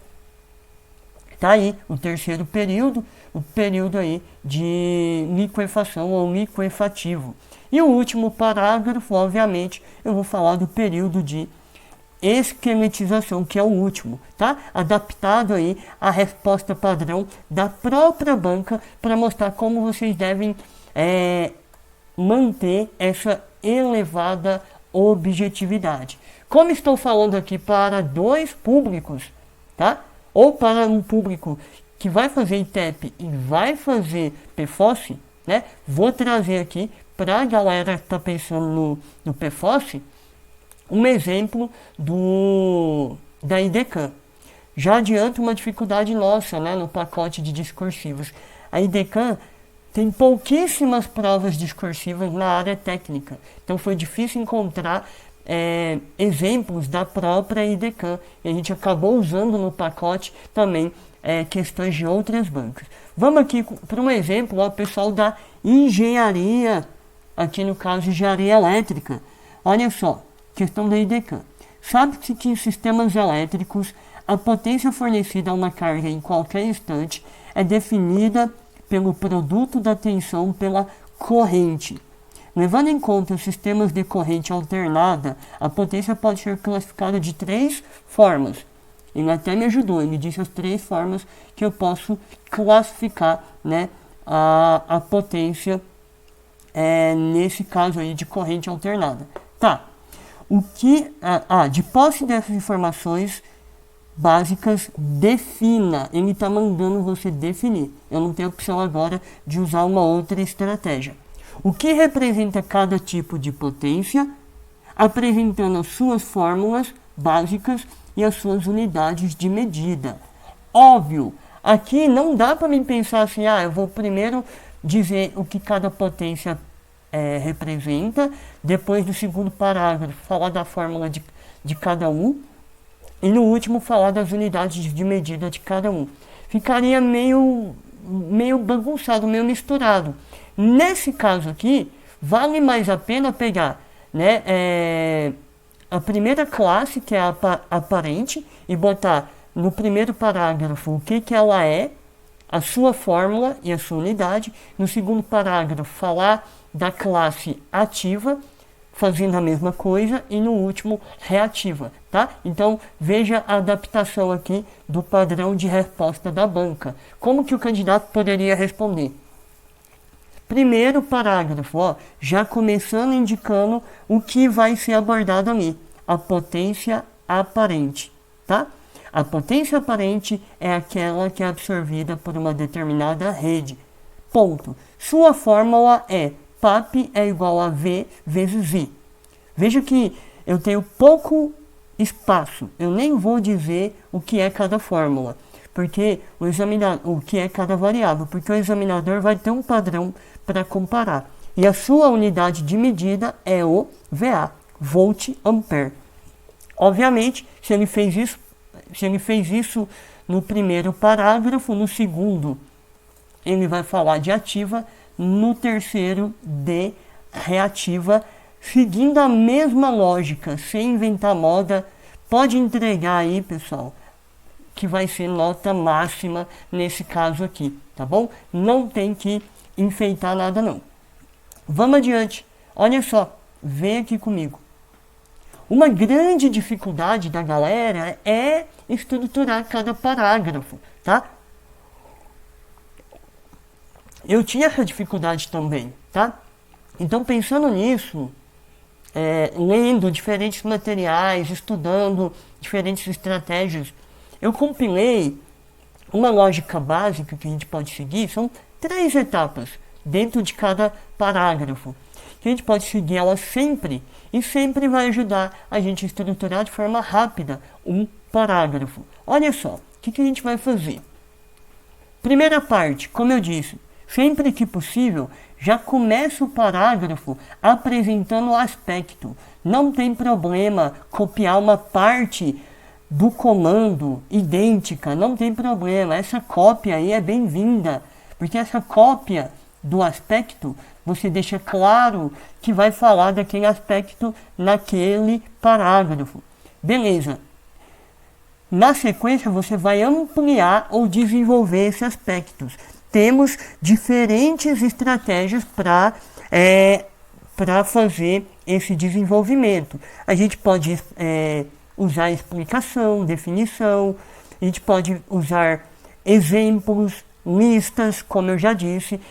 Tá aí o terceiro período, o período aí de liquefação ou liquefativo. E o último parágrafo, obviamente, eu vou falar do período de esqueletização, que é o último, tá? Adaptado aí à resposta padrão da própria banca para mostrar como vocês devem manter essa elevada objetividade. Como estou falando aqui para 2 públicos, tá? Ou para um público que vai fazer ITEP e vai fazer PFOS, né? Vou trazer aqui para a galera que está pensando no PFOS um exemplo da IDECAM. Já adianto uma dificuldade nossa, né, no pacote de discursivos. A IDECAM tem pouquíssimas provas discursivas na área técnica. Então foi difícil encontrar exemplos da própria IDECAM. E a gente acabou usando no pacote também questões de outras bancas. Vamos aqui para um exemplo, o pessoal da engenharia, aqui no caso engenharia elétrica. Olha só. Questão da IDECAM. Sabe-se que em sistemas elétricos, a potência fornecida a uma carga em qualquer instante é definida pelo produto da tensão pela corrente. Levando em conta os sistemas de corrente alternada, a potência pode ser classificada de 3 formas. Ele até me ajudou, ele disse as 3 formas que eu posso classificar, né, a potência nesse caso aí de corrente alternada. Tá. De posse dessas informações básicas, defina. Ele está mandando você definir. Eu não tenho opção agora de usar uma outra estratégia. O que representa cada tipo de potência, apresentando as suas fórmulas básicas e as suas unidades de medida. Óbvio, aqui não dá para mim pensar assim, eu vou primeiro dizer o que cada potência representa. Depois do segundo parágrafo, falar da fórmula de cada um. E no último, falar das unidades de medida de cada um. Ficaria meio bagunçado, meio misturado. Nesse caso aqui, vale mais a pena pegar, né, a primeira classe, que é a aparente, e botar no primeiro parágrafo o que ela é, a sua fórmula e a sua unidade. No segundo parágrafo, falar da classe ativa, fazendo a mesma coisa, e no último, reativa, tá? Então, veja a adaptação aqui do padrão de resposta da banca. Como que o candidato poderia responder? Primeiro parágrafo, ó, já começando indicando o que vai ser abordado ali, a potência aparente, tá? A potência aparente é aquela que é absorvida por uma determinada rede. Ponto. Sua fórmula é PAP é igual a V vezes I. Veja que eu tenho pouco espaço. Eu nem vou dizer o que é cada fórmula, porque o que é cada variável, porque o examinador vai ter um padrão para comparar. E a sua unidade de medida é o VA, volt ampere. Obviamente, se ele fez isso no primeiro parágrafo, no segundo ele vai falar de ativa, no terceiro de reativa, seguindo a mesma lógica, sem inventar moda. Pode entregar aí, pessoal, que vai ser nota máxima nesse caso aqui, tá bom? Não tem que enfeitar nada não. Vamos adiante. Olha só, vem aqui comigo. Uma grande dificuldade da galera é estruturar cada parágrafo, tá? Eu tinha essa dificuldade também, tá? Então, pensando nisso, lendo diferentes materiais, estudando diferentes estratégias, eu compilei uma lógica básica que a gente pode seguir. São 3 etapas dentro de cada parágrafo, que a gente pode seguir elas sempre, e sempre vai ajudar a gente a estruturar de forma rápida um parágrafo. Olha só, o que a gente vai fazer? Primeira parte, como eu disse, sempre que possível, já começa o parágrafo apresentando o aspecto. Não tem problema copiar uma parte do comando idêntica, não tem problema. Essa cópia aí é bem-vinda, porque essa cópia do aspecto, você deixa claro que vai falar daquele aspecto naquele parágrafo. Beleza. Na sequência, você vai ampliar ou desenvolver esses aspectos. Temos diferentes estratégias para fazer esse desenvolvimento. A gente pode usar explicação, definição, a gente pode usar exemplos, listas, como eu já disse.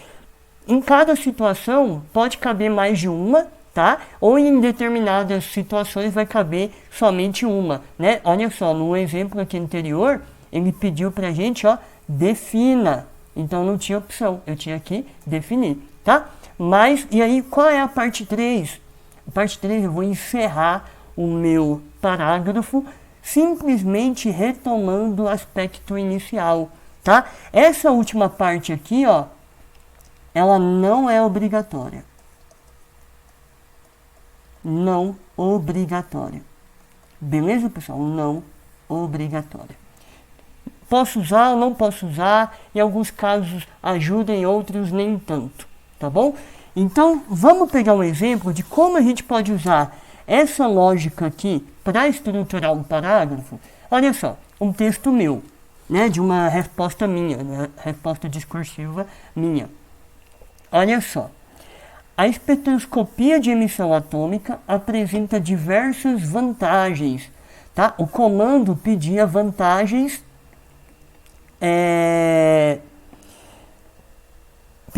Em cada situação pode caber mais de uma, tá? Ou em determinadas situações vai caber somente uma, né? Olha só, no exemplo aqui anterior, ele pediu pra gente, ó, defina. Então não tinha opção, eu tinha que definir, tá? Mas, e aí, qual é a parte 3? A parte 3 eu vou encerrar o meu parágrafo simplesmente retomando o aspecto inicial, tá? Essa última parte aqui, ó, ela não é obrigatória. Não obrigatória. Beleza, pessoal? Não obrigatória. Posso usar ou não posso usar, em alguns casos ajuda, em outros nem tanto, tá bom? Então, vamos pegar um exemplo de como a gente pode usar essa lógica aqui para estruturar um parágrafo. Olha só, um texto meu, né, de uma resposta minha, né, resposta discursiva minha. Olha só, a espectroscopia de emissão atômica apresenta diversas vantagens, tá? O comando pedia vantagens,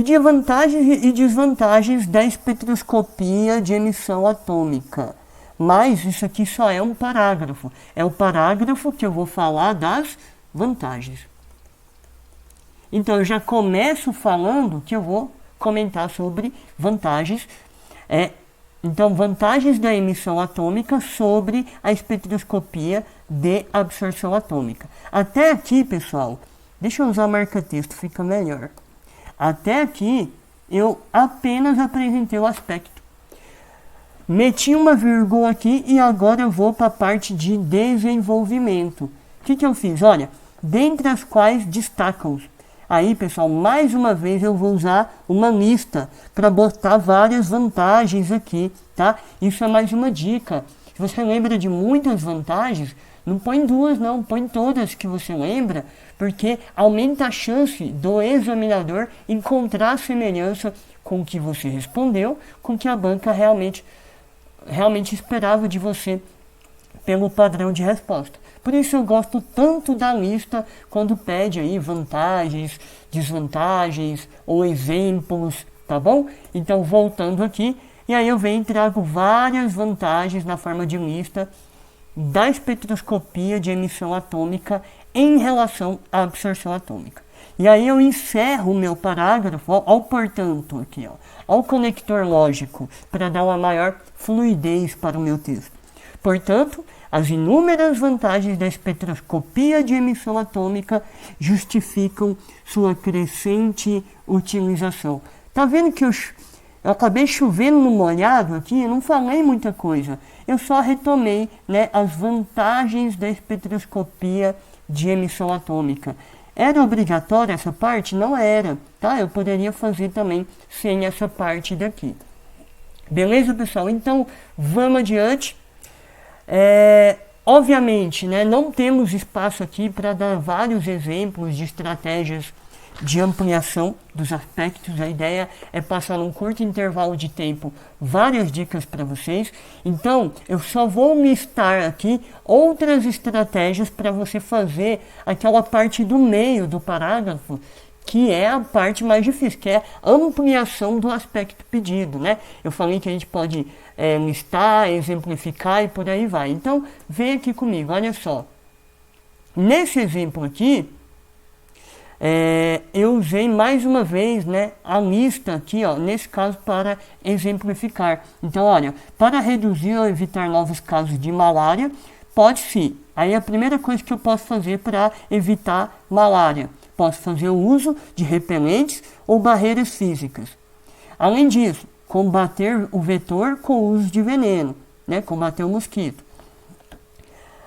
e desvantagens da espectroscopia de emissão atômica. Mas isso aqui só é um parágrafo. É o parágrafo que eu vou falar das vantagens. Então eu já começo falando que eu vou comentar sobre vantagens. Então, vantagens da emissão atômica sobre a espectroscopia de absorção atômica. Até aqui, pessoal, deixa eu usar marca-texto, fica melhor. Até aqui, eu apenas apresentei o aspecto. Meti uma vírgula aqui e agora eu vou para a parte de desenvolvimento. O que eu fiz? Olha, dentre as quais destacam. Aí, pessoal, mais uma vez eu vou usar uma lista para botar várias vantagens aqui, tá? Isso é mais uma dica. Se você lembra de muitas vantagens, não põe duas não, põe todas que você lembra, porque aumenta a chance do examinador encontrar semelhança com o que você respondeu, com o que a banca realmente esperava de você pelo padrão de resposta. Por isso eu gosto tanto da lista quando pede aí vantagens, desvantagens ou exemplos, tá bom? Então voltando aqui, e aí eu venho e trago várias vantagens na forma de lista da espectroscopia de emissão atômica em relação à absorção atômica. E aí eu encerro o meu parágrafo, ao portanto, aqui, ao conector lógico, para dar uma maior fluidez para o meu texto. Portanto, as inúmeras vantagens da espectroscopia de emissão atômica justificam sua crescente utilização. Tá vendo que eu acabei chovendo no molhado aqui? Eu não falei muita coisa. Eu só retomei, né, as vantagens da espectroscopia de emissão atômica. Era obrigatória essa parte? Não era, tá? Eu poderia fazer também sem essa parte daqui. Beleza, pessoal? Então, vamos adiante. Obviamente, né, não temos espaço aqui para dar vários exemplos de estratégias de ampliação dos aspectos. A ideia é passar num curto intervalo de tempo várias dicas para vocês. Então, eu só vou listar aqui outras estratégias para você fazer aquela parte do meio do parágrafo, que é a parte mais difícil, que é a ampliação do aspecto pedido, né? Eu falei que a gente pode listar, exemplificar e por aí vai. Então, vem aqui comigo, olha só. Nesse exemplo aqui, eu usei mais uma vez, né, a lista aqui, ó, nesse caso para exemplificar. Então, olha, para reduzir ou evitar novos casos de malária, pode-se. Aí a primeira coisa que eu posso fazer para evitar malária, posso fazer o uso de repelentes ou barreiras físicas. Além disso, combater o vetor com o uso de veneno, né, combater o mosquito.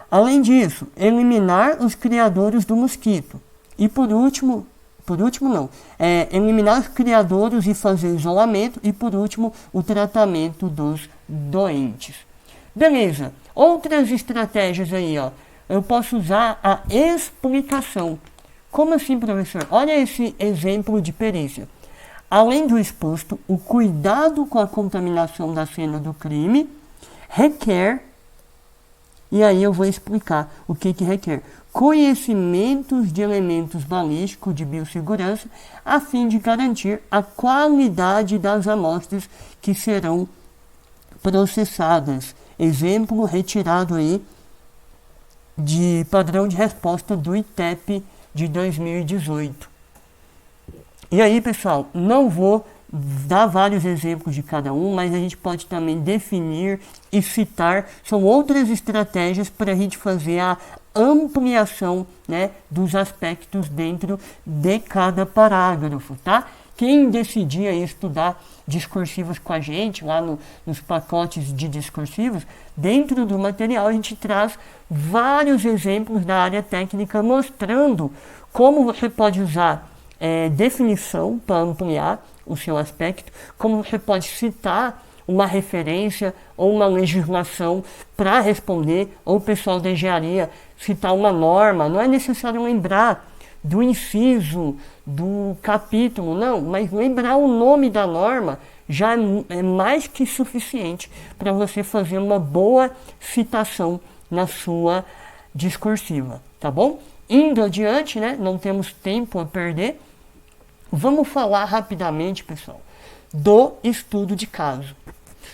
Além disso, eliminar os criadores do mosquito. E por último não, eliminar os criadores e fazer isolamento. E por último, o tratamento dos doentes. Beleza, outras estratégias aí, ó. Eu posso usar a explicação. Como assim, professor? Olha esse exemplo de perícia. Além do exposto, o cuidado com a contaminação da cena do crime requer, e aí eu vou explicar o que requer, conhecimentos de elementos balísticos de biossegurança, a fim de garantir a qualidade das amostras que serão processadas. Exemplo retirado aí de padrão de resposta do ITEP de 2018. E aí, pessoal, não vou dar vários exemplos de cada um, mas a gente pode também definir e citar, são outras estratégias para a gente fazer a ampliação, né, dos aspectos dentro de cada parágrafo, tá? Quem decidir aí estudar discursivos com a gente, lá nos pacotes de discursivos, dentro do material a gente traz vários exemplos da área técnica mostrando como você pode usar definição para ampliar o seu aspecto, como você pode citar uma referência ou uma legislação para responder, ou o pessoal da engenharia citar uma norma. Não é necessário lembrar do inciso, do capítulo, não, mas lembrar o nome da norma já é mais que suficiente para você fazer uma boa citação na sua discursiva, tá bom? Indo adiante, né, não temos tempo a perder, vamos falar rapidamente, pessoal, do estudo de caso.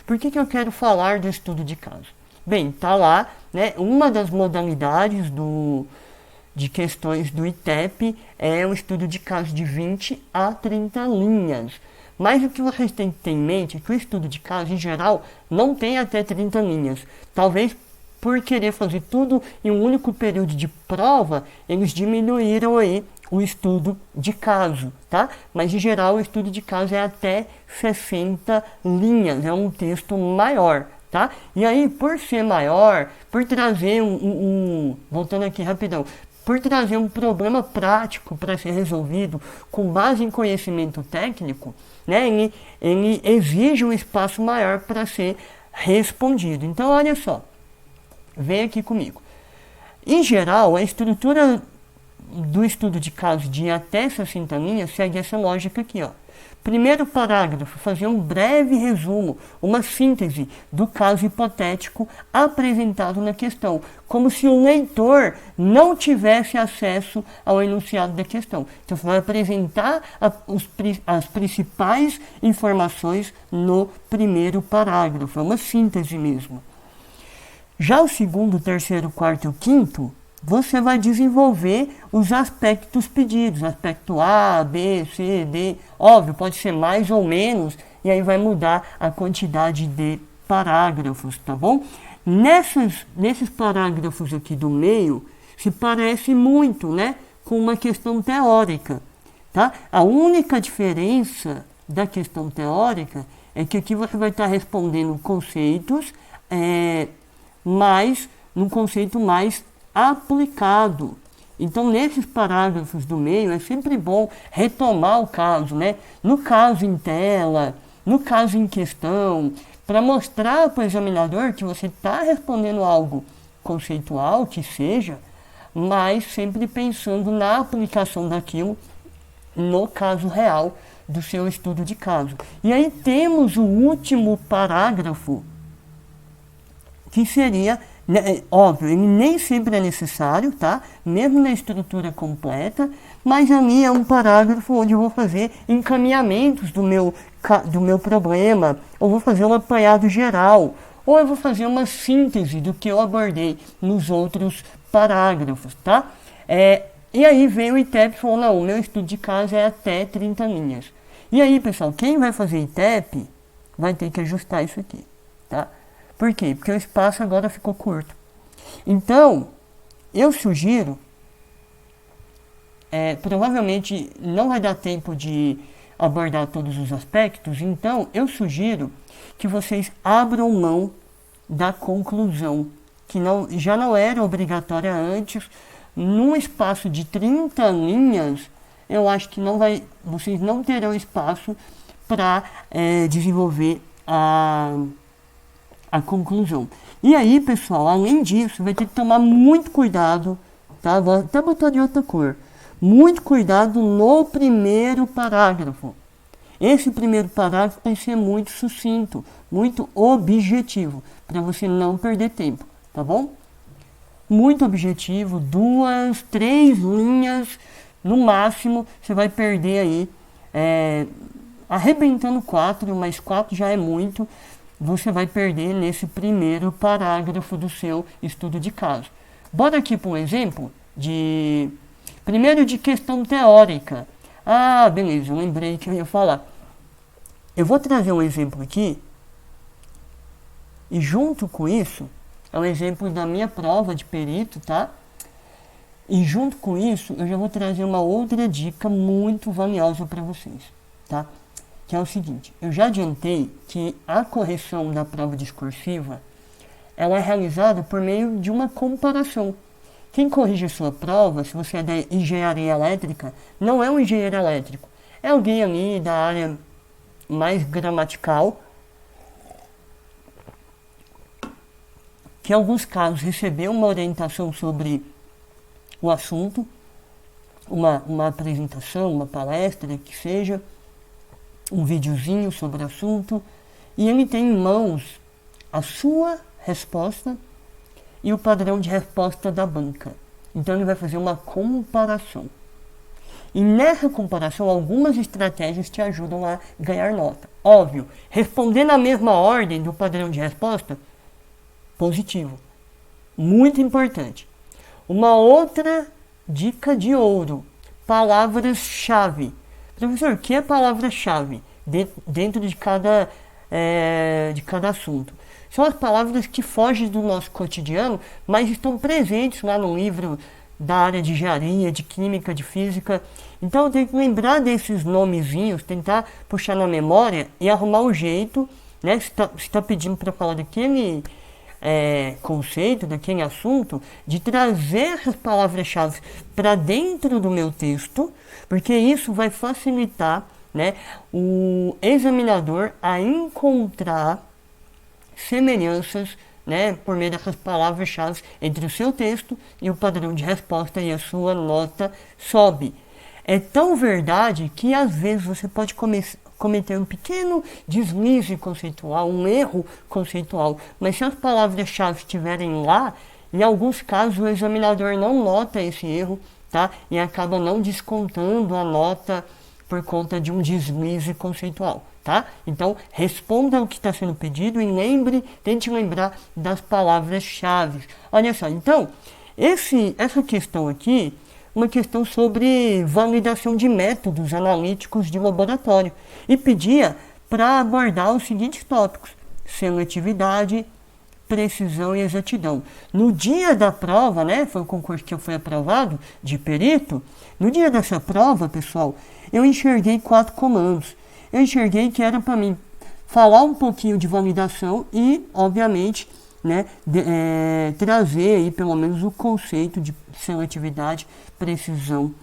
Por que eu quero falar do estudo de caso? Bem, tá lá, né, uma das modalidades de questões do ITEP é o estudo de caso de 20 a 30 linhas. Mas o que vocês têm que ter em mente é que o estudo de caso, em geral, não tem até 30 linhas. Talvez por querer fazer tudo em um único período de prova, eles diminuíram aí o estudo de caso, tá? Mas em geral o estudo de caso é até 60 linhas, é um texto maior, tá? E aí, por ser maior, por trazer voltando aqui rapidão, por trazer um problema prático para ser resolvido com base em conhecimento técnico, né, ele exige um espaço maior para ser respondido. Então, olha só, vem aqui comigo. Em geral, a estrutura do estudo de caso de até 60 linhas segue essa lógica aqui, ó. Primeiro parágrafo, fazer um breve resumo, uma síntese do caso hipotético apresentado na questão, como se o leitor não tivesse acesso ao enunciado da questão. Então, você vai apresentar as principais informações no primeiro parágrafo, é uma síntese mesmo. Já o segundo, terceiro, quarto e o quinto, você vai desenvolver os aspectos pedidos, aspecto A, B, C, D, óbvio, pode ser mais ou menos, e aí vai mudar a quantidade de parágrafos, tá bom? Nesses parágrafos aqui do meio, se parece muito, né, com uma questão teórica, tá? A única diferença da questão teórica é que aqui você vai estar respondendo conceitos, mas num conceito mais aplicado. Então, nesses parágrafos do meio, é sempre bom retomar o caso, né? No caso em tela, no caso em questão, para mostrar para o examinador que você está respondendo algo conceitual, que seja, mas sempre pensando na aplicação daquilo no caso real do seu estudo de caso. E aí temos o último parágrafo, que seria, óbvio, ele nem sempre é necessário, tá? Mesmo na estrutura completa, mas ali é um parágrafo onde eu vou fazer encaminhamentos do meu problema, ou vou fazer um apanhado geral, ou eu vou fazer uma síntese do que eu abordei nos outros parágrafos, tá? E aí veio o ITEP e falou, não, o meu estudo de caso é até 30 linhas. E aí, pessoal, quem vai fazer ITEP vai ter que ajustar isso aqui, tá? Por quê? Porque o espaço agora ficou curto. Então, eu sugiro, provavelmente não vai dar tempo de abordar todos os aspectos, então eu sugiro que vocês abram mão da conclusão, que já não era obrigatória antes. Num espaço de 30 linhas, eu acho que vocês não terão espaço para desenvolver a conclusão. E aí, pessoal, além disso, vai ter que tomar muito cuidado, tá? Vou até botar de outra cor. Muito cuidado no primeiro parágrafo. Esse primeiro parágrafo tem que ser muito sucinto, muito objetivo, para você não perder tempo, tá bom? Muito objetivo, 2, 3 linhas, no máximo, você vai perder aí, arrebentando 4, mas 4 já é muito. Você vai perder nesse primeiro parágrafo do seu estudo de caso. Bora aqui para um exemplo primeiro de questão teórica. Ah, beleza, eu lembrei que eu ia falar. Eu vou trazer um exemplo aqui, e junto com isso, é um exemplo da minha prova de perito, tá? E junto com isso, eu já vou trazer uma outra dica muito valiosa para vocês, tá? Que é o seguinte, eu já adiantei que a correção da prova discursiva, ela é realizada por meio de uma comparação. Quem corrige a sua prova, se você é da engenharia elétrica, não é um engenheiro elétrico, é alguém ali da área mais gramatical, que em alguns casos recebeu uma orientação sobre o assunto, uma apresentação, uma palestra, que seja, um videozinho sobre o assunto, e ele tem em mãos a sua resposta e o padrão de resposta da banca. Então ele vai fazer uma comparação. E nessa comparação, algumas estratégias te ajudam a ganhar nota. Óbvio, responder na mesma ordem do padrão de resposta, positivo. Muito importante. Uma outra dica de ouro, palavras-chave. Professor, o que é palavra-chave dentro de cada assunto? são as palavras que fogem do nosso cotidiano, mas estão presentes lá no livro da área de engenharia, de química, de física. Então eu tenho que lembrar desses nomezinhos, tentar puxar na memória e arrumar um jeito, né? Se está pedindo para falar daquele conceito, daquele assunto, de trazer essas palavras-chave para dentro do meu texto, porque isso vai facilitar, né, o examinador a encontrar semelhanças, né, por meio dessas palavras-chave entre o seu texto e o padrão de resposta, e a sua nota sobe. É tão verdade que às vezes você pode cometer um pequeno deslize conceitual, um erro conceitual, mas se as palavras-chave estiverem lá, em alguns casos o examinador não nota esse erro, tá? E acaba não descontando a nota por conta de um deslize conceitual, tá? Então, responda o que está sendo pedido e tente lembrar das palavras-chave. Olha só, então, essa questão aqui, uma questão sobre validação de métodos analíticos de laboratório, e pedia para abordar os seguintes tópicos: seletividade, precisão e exatidão. No dia da prova, né, foi o concurso que eu fui aprovado, de perito. No dia dessa prova, pessoal, eu enxerguei 4 comandos. Eu enxerguei que era para mim falar um pouquinho de validação e, obviamente, né, trazer aí pelo menos o conceito de seletividade, precisão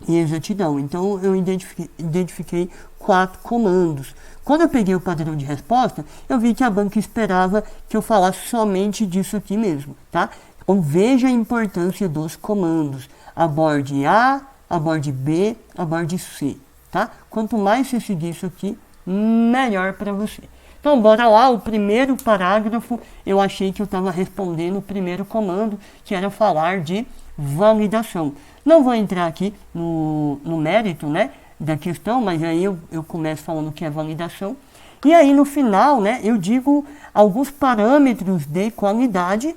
e exatidão. Então eu identifiquei 4 comandos. Quando eu peguei o padrão de resposta, eu vi que a banca esperava que eu falasse somente disso aqui mesmo, tá? Então veja a importância dos comandos: aborde A, aborde B, aborde C, tá? Quanto mais você seguir isso aqui, melhor para você. Então bora lá, o primeiro parágrafo, eu achei que eu estava respondendo o primeiro comando, que era falar de validação. Não vou entrar aqui no mérito, né, da questão, mas aí eu começo falando que é validação. E aí no final, né, eu digo alguns parâmetros de qualidade,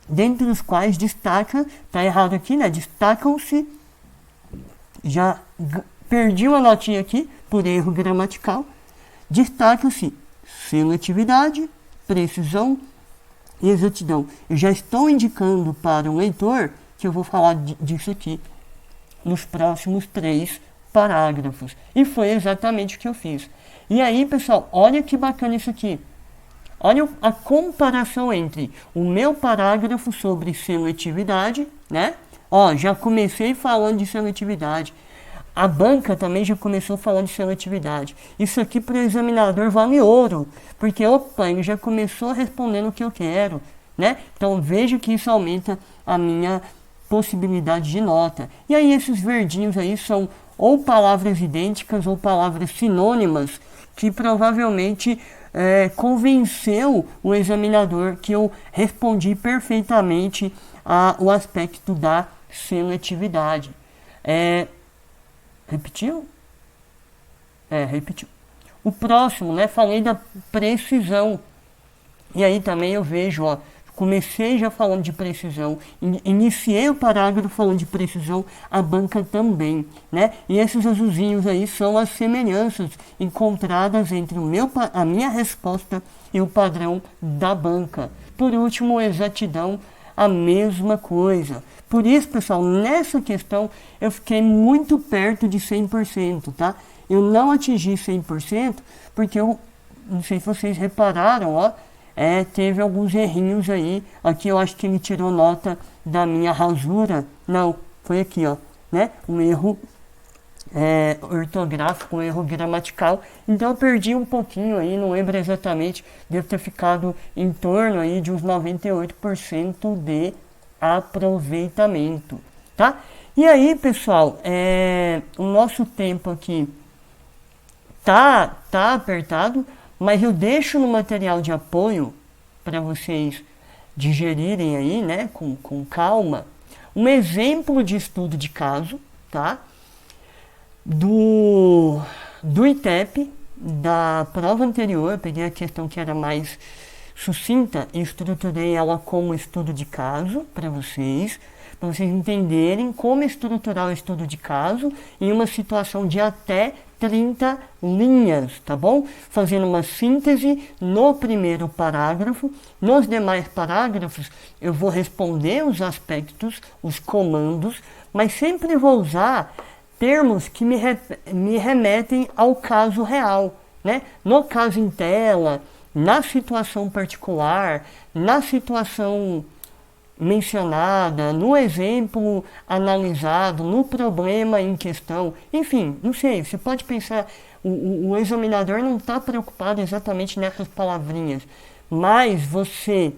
dentre os quais destaca, tá errado aqui, né, destacam-se, já perdi uma notinha aqui por erro gramatical, destacam-se seletividade, precisão e exatidão. Eu já estou indicando para o leitor que eu vou falar disso aqui nos próximos 3 parágrafos. E foi exatamente o que eu fiz. E aí, pessoal, olha que bacana isso aqui. Olha a comparação entre o meu parágrafo sobre seletividade, né? Ó, já comecei falando de seletividade. A banca também já começou falando de seletividade. Isso aqui para o examinador vale ouro, porque opa, ele já começou respondendo o que eu quero, né? Então veja que isso aumenta a minha possibilidade de nota. E aí esses verdinhos aí são ou palavras idênticas ou palavras sinônimas, que provavelmente convenceu o examinador que eu respondi perfeitamente o aspecto da seletividade. Repetiu? Repetiu. O próximo, né? Falei da precisão. E aí também eu vejo, ó, comecei já falando de precisão, iniciei o parágrafo falando de precisão, a banca também, né? E esses azulzinhos aí são as semelhanças encontradas entre a minha resposta e o padrão da banca. Por último, exatidão, a mesma coisa. Por isso, pessoal, nessa questão eu fiquei muito perto de 100%, tá? Eu não atingi 100% porque eu, não sei se vocês repararam, ó, teve alguns errinhos aí. Aqui eu acho que ele tirou nota da minha rasura. Não, foi aqui, ó, né? Um erro ortográfico, um erro gramatical. Então eu perdi um pouquinho aí, não lembro exatamente. Devo ter ficado em torno aí de uns 98% de aproveitamento, tá? E aí, pessoal, o nosso tempo aqui tá apertado, mas eu deixo no material de apoio para vocês digerirem aí, né, com calma, um exemplo de estudo de caso, tá? Do ITEP, da prova anterior. Eu peguei a questão que era mais sucinta e estruturei ela como estudo de caso para vocês. para vocês entenderem como estruturar o estudo de caso em uma situação de até 30 linhas, tá bom? Fazendo uma síntese no primeiro parágrafo. Nos demais parágrafos eu vou responder os aspectos, os comandos, mas sempre vou usar termos que me remetem ao caso real, né? No caso em tela, na situação particular, na situação mencionada, no exemplo analisado, no problema em questão, enfim, não sei, você pode pensar, o examinador não está preocupado exatamente nessas palavrinhas, mas você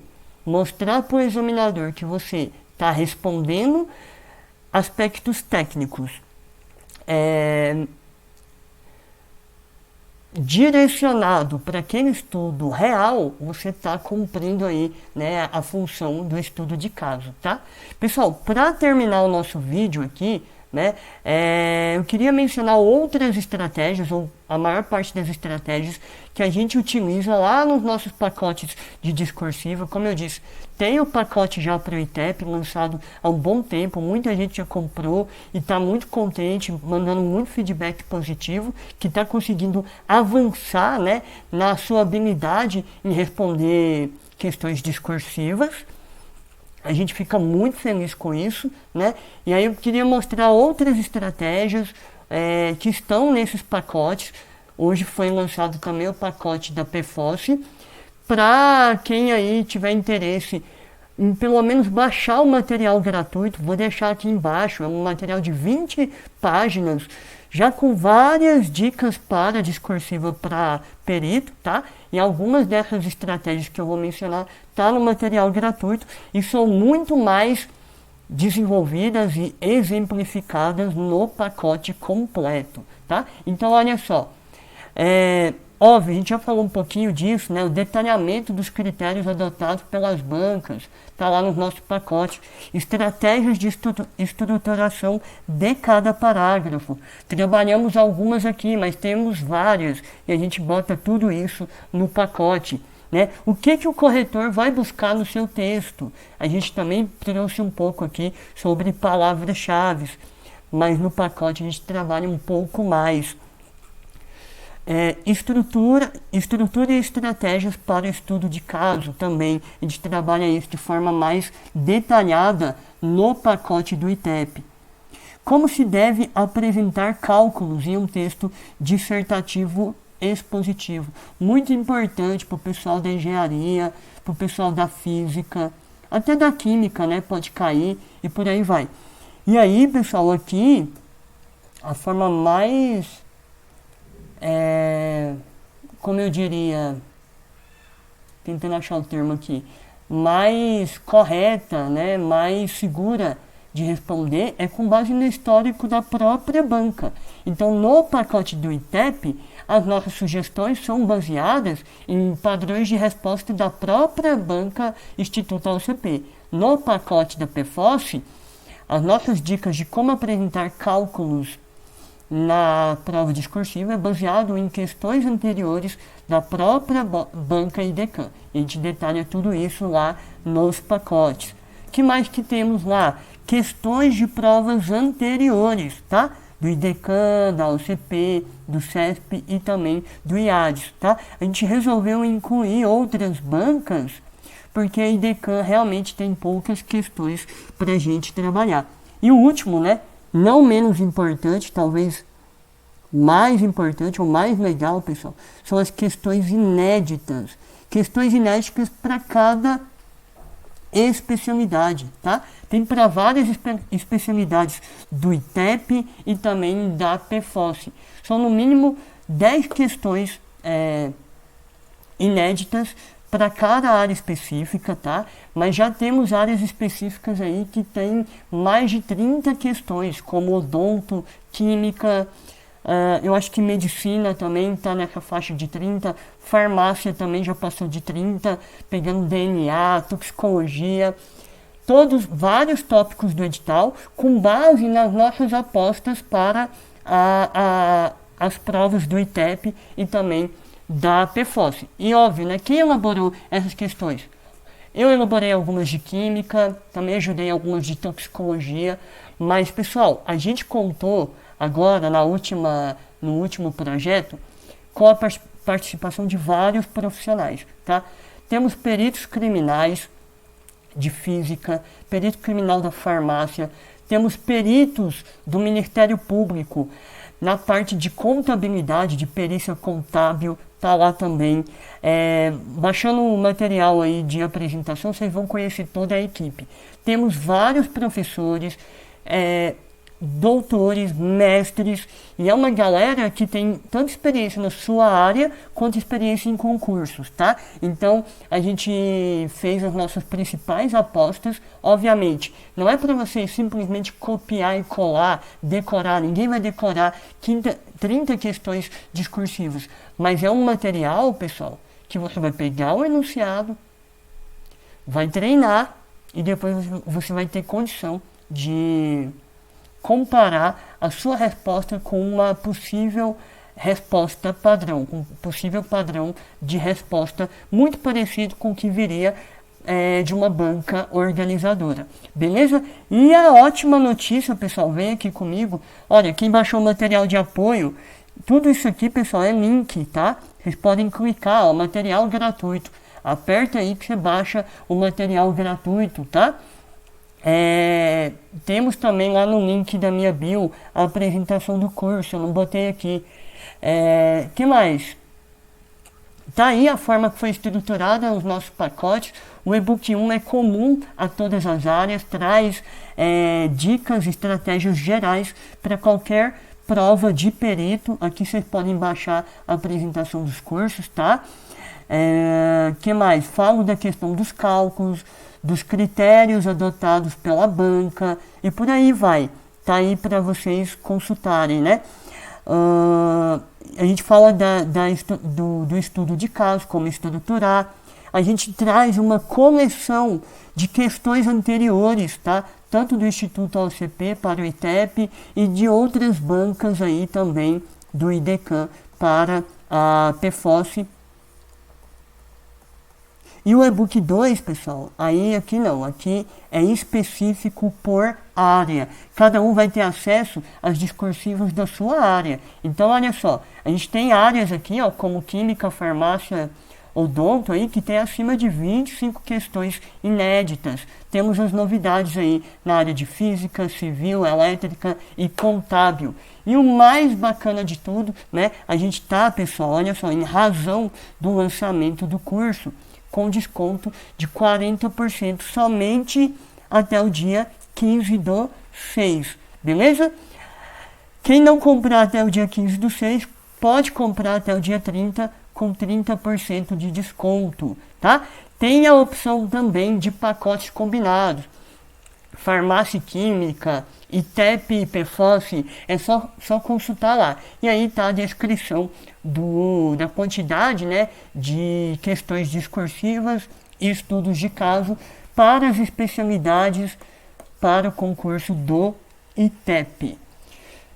mostrar para o examinador que você está respondendo aspectos técnicos, direcionado para aquele estudo real, você está cumprindo aí, né, a função do estudo de caso, tá? Pessoal, para terminar o nosso vídeo aqui, né, eu queria mencionar outras estratégias, ou a maior parte das estratégias que a gente utiliza lá nos nossos pacotes de discursiva. Como eu disse, tem o pacote já para o ITEP, lançado há um bom tempo, muita gente já comprou e está muito contente, mandando muito feedback positivo, que está conseguindo avançar, né, na sua habilidade em responder questões discursivas. A gente fica muito feliz com isso, né? E aí eu queria mostrar outras estratégias que estão nesses pacotes. Hoje foi lançado também o pacote da PFOSS. Para quem aí tiver interesse em pelo menos baixar o material gratuito, vou deixar aqui embaixo, é um material de 20 páginas, já com várias dicas para discursiva para perito, tá? E algumas dessas estratégias que eu vou mencionar tá no material gratuito e são muito mais desenvolvidas e exemplificadas no pacote completo, tá? Então, olha só, óbvio, a gente já falou um pouquinho disso, né? O detalhamento dos critérios adotados pelas bancas, está lá no nosso pacote. Estratégias de estruturação de cada parágrafo. Trabalhamos algumas aqui, mas temos várias, e a gente bota tudo isso no pacote, né? O que o corretor vai buscar no seu texto? A gente também trouxe um pouco aqui sobre palavras-chave, mas no pacote a gente trabalha um pouco mais. Estrutura e estratégias para estudo de caso também. A gente trabalha isso de forma mais detalhada no pacote do ITEP. Como se deve apresentar cálculos em um texto dissertativo expositivo. Muito importante para o pessoal da engenharia, para o pessoal da física, até da química, né? Pode cair e por aí vai. E aí, pessoal, aqui a forma mais... como eu diria, tentando achar o termo aqui, mais correta, né, mais segura de responder é com base no histórico da própria banca. Então, no pacote do ITEP, as nossas sugestões são baseadas em padrões de resposta da própria banca Instituto AOCP. No pacote da PFOSS, as nossas dicas de como apresentar cálculos na prova discursiva é baseado em questões anteriores da própria banca IDECAN. A gente detalha tudo isso lá nos pacotes. O que mais que temos lá? Questões de provas anteriores, tá? Do IDECAN, da UCP, do CESP e também do IADES, tá? A gente resolveu incluir outras bancas porque a IDECAN realmente tem poucas questões para a gente trabalhar. E o último, né? Não menos importante, talvez mais importante ou mais legal, pessoal, são as questões inéditas. Questões inéditas para cada especialidade, tá? Tem para várias especialidades do ITEP e também da PFOSS. São no mínimo 10 questões inéditas para cada área específica, tá? Mas já temos áreas específicas aí que tem mais de 30 questões, como odonto, química, eu acho que medicina também está nessa faixa de 30, farmácia também já passou de 30, pegando DNA, toxicologia, vários tópicos do edital, com base nas nossas apostas para as provas do ITEP e também da PFOSS. E óbvio, né, quem elaborou essas questões? Eu elaborei algumas de química, também ajudei algumas de toxicologia, mas pessoal, a gente contou agora no último projeto com a participação de vários profissionais, tá? Temos peritos criminais de física, perito criminal da farmácia, temos peritos do Ministério Público na parte de contabilidade, de perícia contábil, tá lá também. Baixando o material aí de apresentação, vocês vão conhecer toda a equipe. Temos vários professores, doutores, mestres, e é uma galera que tem tanta experiência na sua área quanto experiência em concursos, tá? Então a gente fez as nossas principais apostas. Obviamente não é para vocês simplesmente copiar e colar, decorar, ninguém vai decorar 30 questões discursivas, mas é um material, pessoal, que você vai pegar o enunciado, vai treinar e depois você vai ter condição de comparar a sua resposta com uma possível resposta padrão, com um possível padrão de resposta muito parecido com o que viria de uma banca organizadora, beleza? E a ótima notícia, pessoal, vem aqui comigo. Olha, quem baixou o material de apoio, tudo isso aqui, pessoal, é link, tá? Vocês podem clicar, ó, material gratuito. Aperta aí que você baixa o material gratuito, tá? Temos também lá no link da minha bio a apresentação do curso, eu não botei aqui. Que mais? Tá aí a forma que foi estruturada os nossos pacotes. O e-book 1 é comum a todas as áreas, traz dicas e estratégias gerais para qualquer prova de perito. Aqui vocês podem baixar a apresentação dos cursos, tá? Que mais? Falo da questão dos cálculos, dos critérios adotados pela banca e por aí vai. Tá aí para vocês consultarem, né? A gente fala do estudo de caso, como estruturar. A gente traz uma coleção de questões anteriores, tá? Tanto do Instituto OCP para o ITEP e de outras bancas aí também do IDECAM para a PFOS. E o e-book 2, pessoal, aí aqui não, aqui é específico por área. Cada um vai ter acesso às discursivas da sua área. Então, olha só, a gente tem áreas aqui, ó, como química, farmácia, odonto aí, que tem acima de 25 questões inéditas. Temos as novidades aí na área de física, civil, elétrica e contábil. E o mais bacana de tudo, né, a gente tá, pessoal, olha só, em razão do lançamento do curso, com desconto de 40% somente até o dia 15/6, beleza? Quem não comprar até o dia 15/6 pode comprar até o dia 30 com 30% de desconto, tá? Tem a opção também de pacotes combinados, farmácia e química, ITEP e PFOS, é só consultar lá. E aí tá a descrição da quantidade, né, de questões discursivas e estudos de caso para as especialidades para o concurso do ITEP.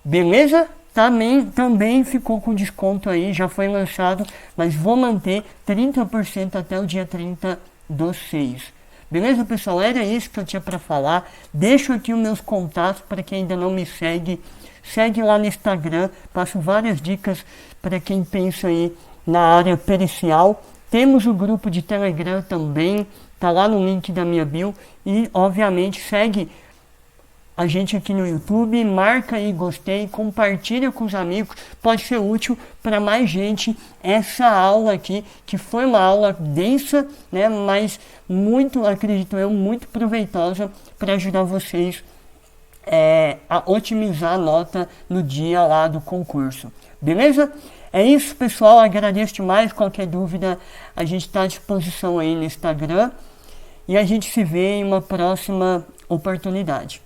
Beleza? Também ficou com desconto aí, já foi lançado, mas vou manter 30% até o dia 30/6. Beleza, pessoal? Era isso que eu tinha para falar. Deixo aqui os meus contatos para quem ainda não me segue. Segue lá no Instagram, passo várias dicas para quem pensa aí na área pericial. Temos o grupo de Telegram também, tá lá no link da minha bio. E, obviamente, segue a gente aqui no YouTube, marca aí gostei, compartilha com os amigos, pode ser útil para mais gente essa aula aqui, que foi uma aula densa, né, mas muito, acredito eu, muito proveitosa para ajudar vocês a otimizar a nota no dia lá do concurso. Beleza? É isso, pessoal, agradeço demais. Qualquer dúvida, a gente está à disposição aí no Instagram e a gente se vê em uma próxima oportunidade.